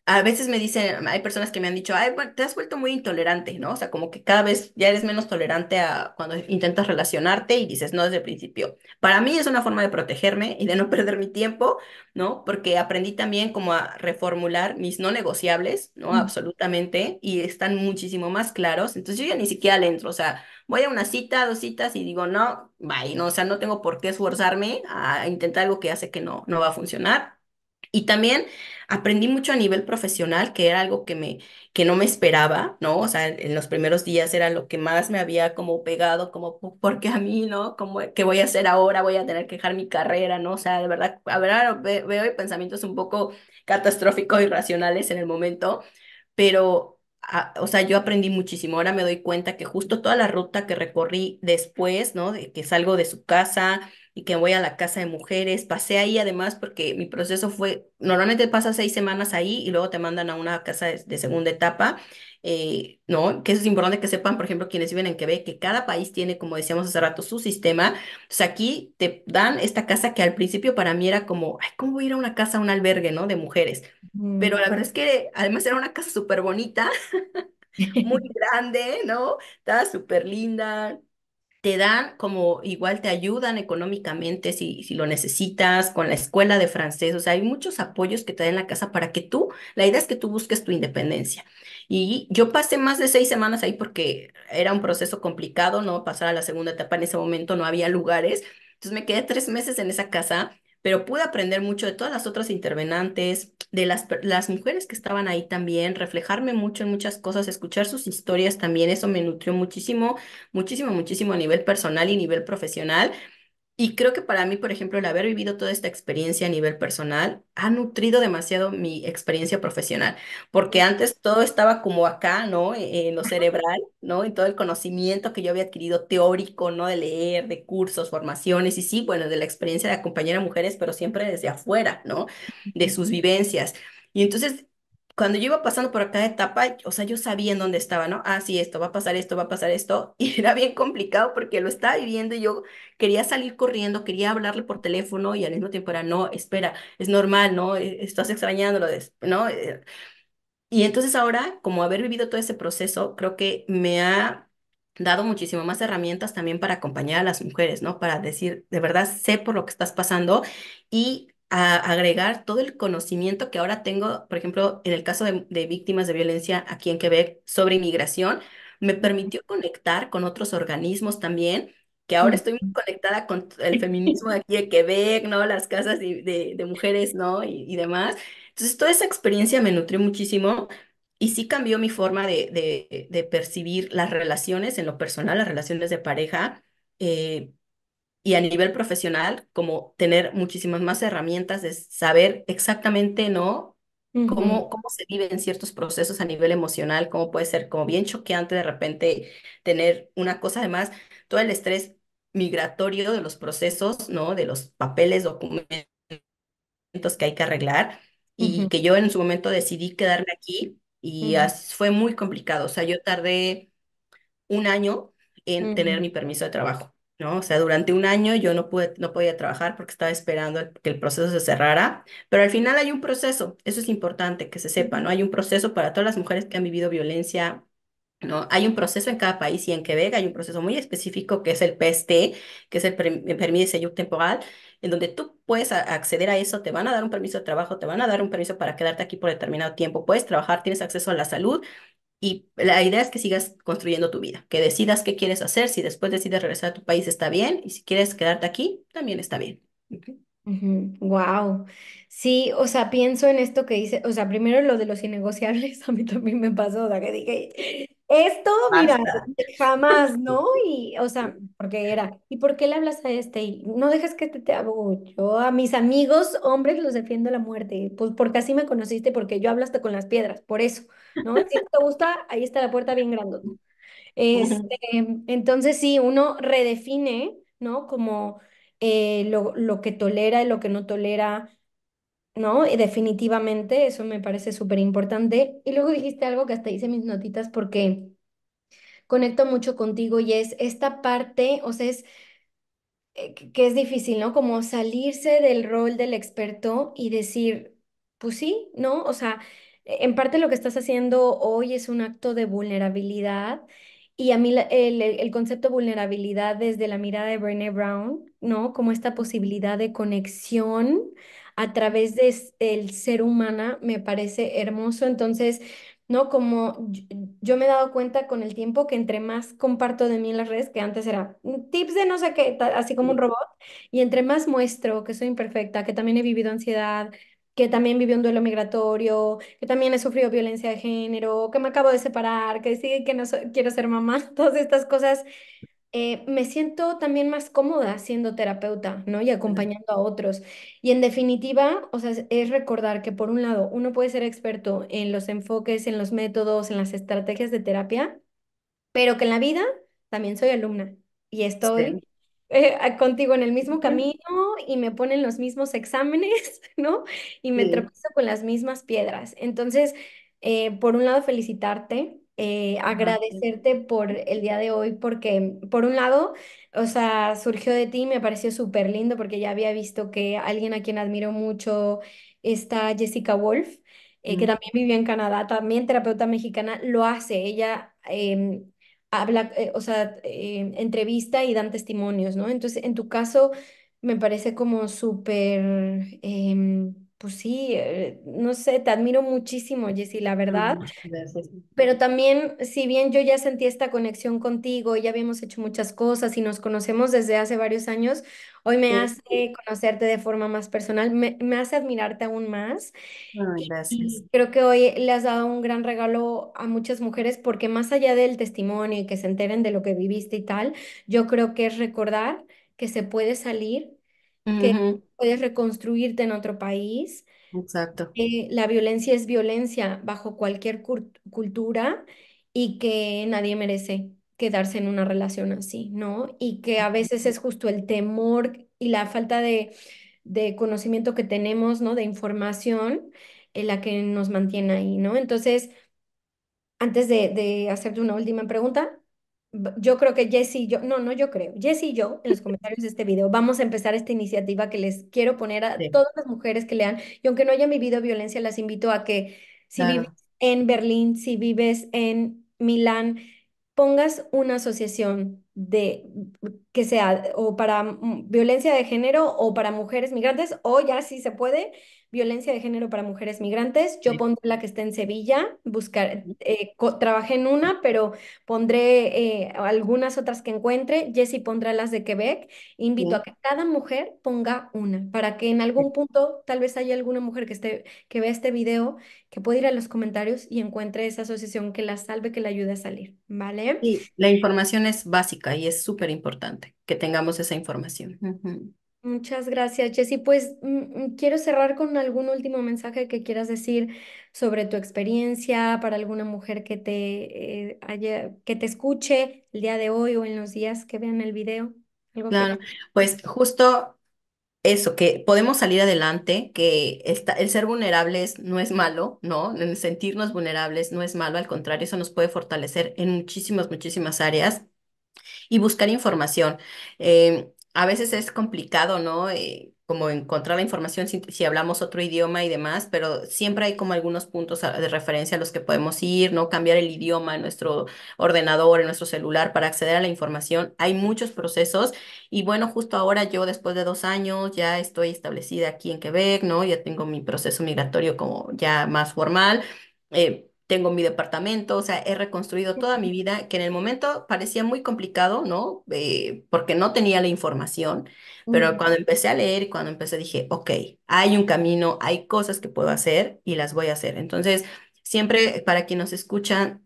a veces me dicen, hay personas que me han dicho, ay, bueno, te has vuelto muy intolerante, ¿no? O sea, como que cada vez ya eres menos tolerante a cuando intentas relacionarte y dices, no, desde el principio. Para mí es una forma de protegerme y de no perder mi tiempo, ¿no? Porque aprendí también como a reformular mis no negociables, ¿no? ujú, Absolutamente, y están muchísimo más claros. Entonces yo ya ni siquiera le entro, o sea, voy a una cita, dos citas y digo, no, bye, no, o sea, no tengo por qué esforzarme a intentar algo que hace que no va a funcionar. Y también aprendí mucho a nivel profesional, que era algo que no me esperaba, ¿no? O sea, en los primeros días era lo que más me había como pegado, como, ¿por qué a mí, no? Como, ¿qué voy a hacer ahora? Voy a tener que dejar mi carrera, ¿no? O sea, de verdad, a ver, ahora veo pensamientos un poco catastróficos y racionales en el momento, pero, o sea, yo aprendí muchísimo. Ahora me doy cuenta que justo toda la ruta que recorrí después, ¿no? De que salgo de su casa y que voy a la casa de mujeres, pasé ahí además porque mi proceso fue, normalmente pasas 6 semanas ahí y luego te mandan a una casa de segunda etapa. ¿No? Que eso es importante que sepan, por ejemplo, quienes viven en Quebec, que cada país tiene, como decíamos hace rato, su sistema. Entonces aquí te dan esta casa que al principio para mí era como, ay, ¿cómo voy a ir a una casa, a un albergue, ¿no? De mujeres. Pero ujú. la verdad es que además era una casa súper bonita, muy grande, ¿no? Estaba súper linda. Te dan como, igual te ayudan económicamente si lo necesitas, con la escuela de francés. O sea, hay muchos apoyos que te dan en la casa para que la idea es que tú busques tu independencia. Y yo pasé más de 6 semanas ahí porque era un proceso complicado, ¿no? Pasar a la segunda etapa en ese momento no había lugares. Entonces me quedé 3 meses en esa casa, pero pude aprender mucho de todas las otras intervenantes, de las mujeres que estaban ahí también, reflejarme mucho en muchas cosas, escuchar sus historias también, eso me nutrió muchísimo, muchísimo, muchísimo a nivel personal y nivel profesional. Y creo que para mí, por ejemplo, el haber vivido toda esta experiencia a nivel personal ha nutrido demasiado mi experiencia profesional, porque antes todo estaba como acá, ¿no? En lo cerebral, ¿no? En todo el conocimiento que yo había adquirido teórico, ¿no? De leer, de cursos, formaciones, y sí, bueno, de la experiencia de acompañar a mujeres, pero siempre desde afuera, ¿no? De sus vivencias. Y entonces, cuando yo iba pasando por cada etapa, o sea, yo sabía en dónde estaba, ¿no? Ah, sí, esto va a pasar, esto va a pasar, esto, y era bien complicado porque lo estaba viviendo y yo quería salir corriendo, quería hablarle por teléfono y al mismo tiempo era, no, espera, es normal, ¿no? Estás extrañándolo, ¿no? Y entonces ahora, como haber vivido todo ese proceso, creo que me ha dado muchísimo más herramientas también para acompañar a las mujeres, ¿no? Para decir, de verdad, sé por lo que estás pasando y agregar todo el conocimiento que ahora tengo, por ejemplo, en el caso de víctimas de violencia aquí en Quebec sobre inmigración, me permitió conectar con otros organismos también, que ahora Ujú. estoy muy conectada con el feminismo de aquí de Quebec, ¿no? Las casas de mujeres, ¿no? Y demás. Entonces, toda esa experiencia me nutrió muchísimo y sí cambió mi forma de percibir las relaciones en lo personal, las relaciones de pareja, eh, y a nivel profesional, como tener muchísimas más herramientas de saber exactamente, ¿no? Ujú, Cómo se viven ciertos procesos a nivel emocional, cómo puede ser como bien choqueante de repente tener una cosa, además, todo el estrés migratorio de los procesos, ¿no? De los papeles, documentos que hay que arreglar ujú, y que yo en su momento decidí quedarme aquí y ujú, fue muy complicado. O sea, yo tardé un año en tener ujú, mi permiso de trabajo, ¿no? O sea, durante un año yo no podía trabajar porque estaba esperando que el proceso se cerrara, pero al final hay un proceso, eso es importante que se sepa, ¿no? Hay un proceso para todas las mujeres que han vivido violencia ¿no? Hay un proceso en cada país y en Quebec hay un proceso muy específico que es el PST, que es el Permis de Séjour Temporal, en donde tú puedes acceder a eso, te van a dar un permiso de trabajo, te van a dar un permiso para quedarte aquí por determinado tiempo, puedes trabajar, tienes acceso a la salud y la idea es que sigas construyendo tu vida, que decidas qué quieres hacer, si después decides regresar a tu país está bien y si quieres quedarte aquí también está bien. Ujú. Wow. Sí, o sea, pienso en esto que dice, o sea, primero lo de los innegociables, a mí también me pasó, o sea, que dije, esto, mira, Basta. jamás, ¿no? Y, o sea, porque era, ¿y por qué le hablas a este? Y no dejes que te hago, yo a mis amigos hombres los defiendo a la muerte, pues porque así me conociste, porque yo hablaste con las piedras, por eso, ¿no? Si no te gusta, ahí está la puerta bien grandota. Ujú. Entonces sí, uno redefine, ¿no? Como lo que tolera y lo que no tolera, ¿no? Y definitivamente eso me parece súper importante. Y luego dijiste algo que hasta hice mis notitas porque conecto mucho contigo y es esta parte, o sea, es que es difícil, ¿no? Como salirse del rol del experto y decir, pues sí, ¿no? O sea, en parte lo que estás haciendo hoy es un acto de vulnerabilidad y a mí el concepto de vulnerabilidad desde la mirada de Brené Brown, ¿no? Como esta posibilidad de conexión a través del ser humana me parece hermoso. Entonces, ¿no? Como yo me he dado cuenta con el tiempo que entre más comparto de mí en las redes, que antes era tips de no sé qué, así como un Sí, robot, y entre más muestro que soy imperfecta, que también he vivido ansiedad, que también viví un duelo migratorio, que también he sufrido violencia de género, que me acabo de separar, que sí, que no quiero ser mamá, todas estas cosas, me siento también más cómoda siendo terapeuta, ¿no? Y acompañando a otros. Y en definitiva, o sea, es recordar que por un lado, uno puede ser experto en los enfoques, en los métodos, en las estrategias de terapia, pero que en la vida también soy alumna y estoy sí. contigo en el mismo Ujú. camino y me ponen los mismos exámenes, ¿no? Y me Sí. tropiezo con las mismas piedras. Entonces, por un lado, felicitarte, Ajá. agradecerte por el día de hoy, porque por un lado, o sea, surgió de ti, me pareció súper lindo porque ya había visto que alguien a quien admiro mucho, está Jessica Wolf. Que Mm. también vivió en Canadá, también terapeuta mexicana, lo hace. Ella habla, o sea, entrevista y dan testimonios, ¿no? Entonces, en tu caso, me parece como súper, pues sí, no sé, te admiro muchísimo, Jessy, la verdad. Muchas gracias. Pero también, si bien yo ya sentí esta conexión contigo, ya habíamos hecho muchas cosas y nos conocemos desde hace varios años, hoy me Sí. hace conocerte de forma más personal, me hace admirarte aún más. Ay, gracias. Y creo que hoy le has dado un gran regalo a muchas mujeres porque más allá del testimonio y que se enteren de lo que viviste y tal, yo creo que es recordar que se puede salir, que Ujú. puedes reconstruirte en otro país. Exacto. La violencia es violencia bajo cualquier cultura y que nadie merece quedarse en una relación así, ¿no? Y que a veces es justo el temor y la falta de conocimiento que tenemos, ¿no? De información, la que nos mantiene ahí, ¿no? Entonces, antes de hacerte una última pregunta, yo creo que Jessy y yo, no, no yo creo, Jessy y yo en los comentarios de este video vamos a empezar esta iniciativa que les quiero poner a Sí, todas las mujeres que lean y aunque no hayan vivido violencia, las invito a que si vives claro. en Berlín, si vives en Milán, pongas una asociación de que sea o para violencia de género o para mujeres migrantes o ya si se puede violencia de género para mujeres migrantes. Yo Sí. pondré la que está en Sevilla, buscar, trabajé en una, pero pondré algunas otras que encuentre. Jessie pondrá las de Quebec. Invito a Sí. que cada mujer ponga una, para que en algún punto tal vez haya alguna mujer que vea este video, que pueda ir a los comentarios y encuentre esa asociación que la salve, que la ayude a salir, ¿vale? Sí, la información es básica y es súper importante que tengamos esa información. Ujú. Muchas gracias, Jessy. Pues quiero cerrar con algún último mensaje que quieras decir sobre tu experiencia para alguna mujer que que te escuche el día de hoy o en los días que vean el video. Algo que Claro, pues justo eso, que podemos salir adelante, que el ser vulnerables no es malo, ¿no? El sentirnos vulnerables no es malo, al contrario, eso nos puede fortalecer en muchísimas, muchísimas áreas y buscar información. A veces es complicado, ¿no? como encontrar la información si hablamos otro idioma y demás, pero siempre hay como algunos puntos de referencia a los que podemos ir, ¿no? Cambiar el idioma en nuestro ordenador, en nuestro celular para acceder a la información. Hay muchos procesos y bueno, justo ahora yo después de 2 años ya estoy establecida aquí en Quebec, ¿no? Ya tengo mi proceso migratorio como ya más formal. Tengo mi departamento, o sea, he reconstruido toda mi vida que en el momento parecía muy complicado, ¿no? Porque no tenía la información, pero Ujú, cuando empecé a leer y cuando empecé dije, ok, hay un camino, hay cosas que puedo hacer y las voy a hacer. Entonces, siempre para quienes nos escuchan,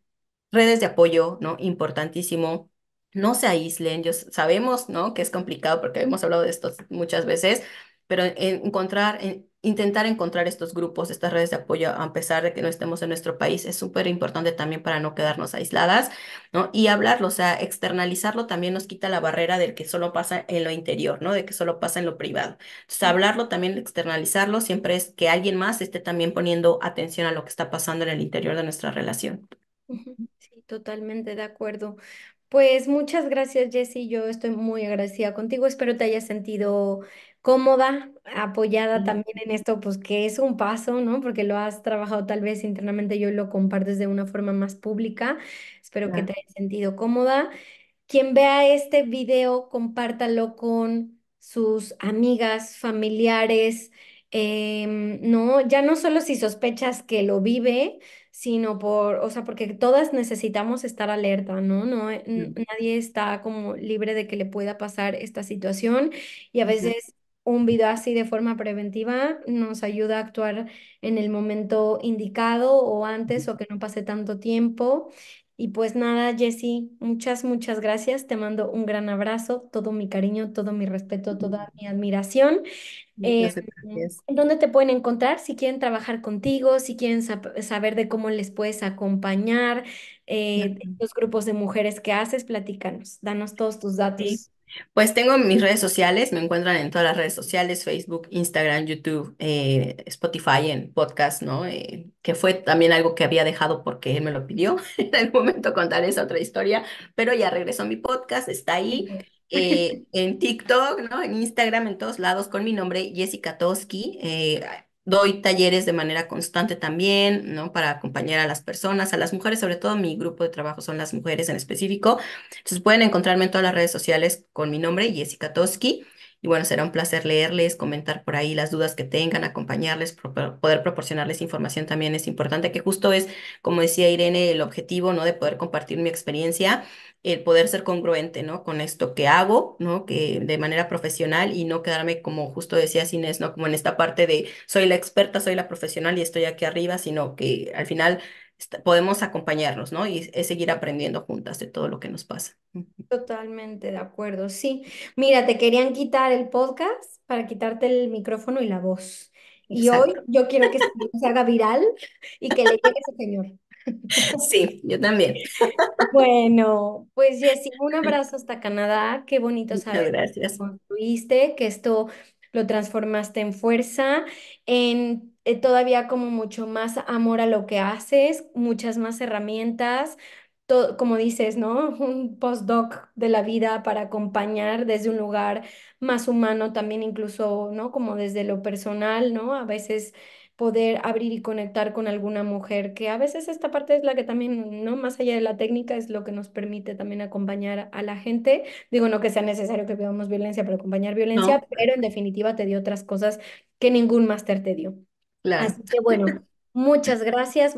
redes de apoyo, ¿no? Importantísimo. No se aíslen, sabemos, ¿no? Que es complicado porque hemos hablado de esto muchas veces, pero intentar encontrar estos grupos, estas redes de apoyo, a pesar de que no estemos en nuestro país, es súper importante también para no quedarnos aisladas, ¿no? Y hablarlo, o sea, externalizarlo también nos quita la barrera del que solo pasa en lo interior, ¿no? De que solo pasa en lo privado. Entonces, hablarlo también, externalizarlo, siempre es que alguien más esté también poniendo atención a lo que está pasando en el interior de nuestra relación. ujú. Sí, totalmente de acuerdo. Pues muchas gracias, Jessy. Yo estoy muy agradecida contigo. Espero te hayas sentido cómoda, apoyada Sí, también en esto, pues que es un paso, ¿no? Porque lo has trabajado tal vez internamente, yo lo compartes de una forma más pública. Espero que te claro. hayas sentido cómoda. Quien vea este video, compártalo con sus amigas, familiares, ¿no? Ya no solo si sospechas que lo vive, sino o sea, porque todas necesitamos estar alerta, ¿no? No, Mm, nadie está como libre de que le pueda pasar esta situación y a ujú. veces un video así de forma preventiva nos ayuda a actuar en el momento indicado o antes o que no pase tanto tiempo. Y pues nada, Jessy, muchas gracias. Te mando un gran abrazo, todo mi cariño, todo mi respeto, toda mi admiración. Eh, Muchas gracias. ¿Dónde te pueden encontrar? Si quieren trabajar contigo, si quieren saber de cómo les puedes acompañar, los grupos de mujeres que haces, platícanos, danos todos tus Sí, datos. pues tengo mis redes sociales, me encuentran en todas las redes sociales, Facebook, Instagram, YouTube, Spotify, en podcast, ¿no? Que fue también algo que había dejado porque él me lo pidió. En el momento contar esa otra historia, pero ya regresó mi podcast, está ahí. En TikTok, ¿no? En Instagram, en todos lados, con mi nombre, Jessica Toski. Doy talleres de manera constante también, ¿no? Para acompañar a las personas, a las mujeres, sobre todo mi grupo de trabajo son las mujeres en específico. Entonces pueden encontrarme en todas las redes sociales con mi nombre, Jessica Toski. Y bueno, será un placer leerles, comentar por ahí las dudas que tengan, acompañarles, poder proporcionarles información también es importante, que justo es, como decía Irene, el objetivo, ¿no? De poder compartir mi experiencia, el poder ser congruente, ¿no? Con esto que hago, ¿no? Que de manera profesional y no quedarme como justo decía Inés, ¿no? Como en esta parte de soy la experta, soy la profesional y estoy aquí arriba, sino que al final podemos acompañarnos, ¿no? Y es seguir aprendiendo juntas de todo lo que nos pasa. Totalmente de acuerdo, sí. Mira, te querían quitar el podcast para quitarte el micrófono y la voz. Y hoy Exacto. yo quiero que se haga viral y que le llegue a ese señor. Sí, yo también. Bueno, pues Jessy, un abrazo hasta Canadá. Qué bonito Muchas saber que gracias. construiste, que esto lo transformaste en fuerza, en todavía como mucho más amor a lo que haces, muchas más herramientas, como dices, ¿no? Un postdoc de la vida para acompañar desde un lugar más humano, también incluso, ¿no? Como desde lo personal, ¿no? A veces poder abrir y conectar con alguna mujer, que a veces esta parte es la que también, ¿no? Más allá de la técnica, es lo que nos permite también acompañar a la gente. Digo, no que sea necesario que veamos violencia para acompañar violencia, No, pero en definitiva te dio otras cosas que ningún máster te dio. claro. Así que bueno, muchas gracias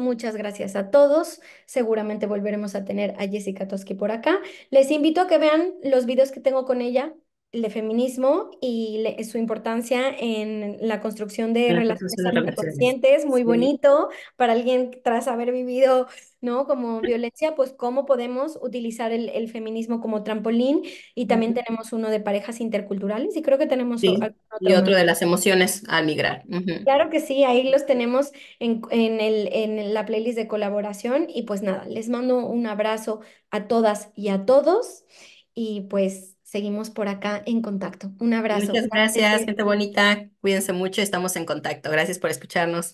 a todos. Seguramente volveremos a tener a Jessica Toski por acá. Les invito a que vean los videos que tengo con ella de feminismo y su importancia en la construcción de La relaciones construcción de sanas y relaciones. conscientes. Muy Sí. bonito para alguien tras haber vivido, ¿no? Como violencia, pues cómo podemos utilizar el feminismo como trampolín. Y también Ujú. tenemos uno de parejas interculturales y creo que tenemos Sí. algún Y otro más. otro de las emociones al migrar. Ujú. Claro que sí, ahí los tenemos en la playlist de colaboración y pues nada, les mando un abrazo a todas y a todos y pues seguimos por acá en contacto. Un abrazo. Muchas Gracias, gracias, gente Jessy. bonita. Cuídense mucho, estamos en contacto. Gracias por escucharnos.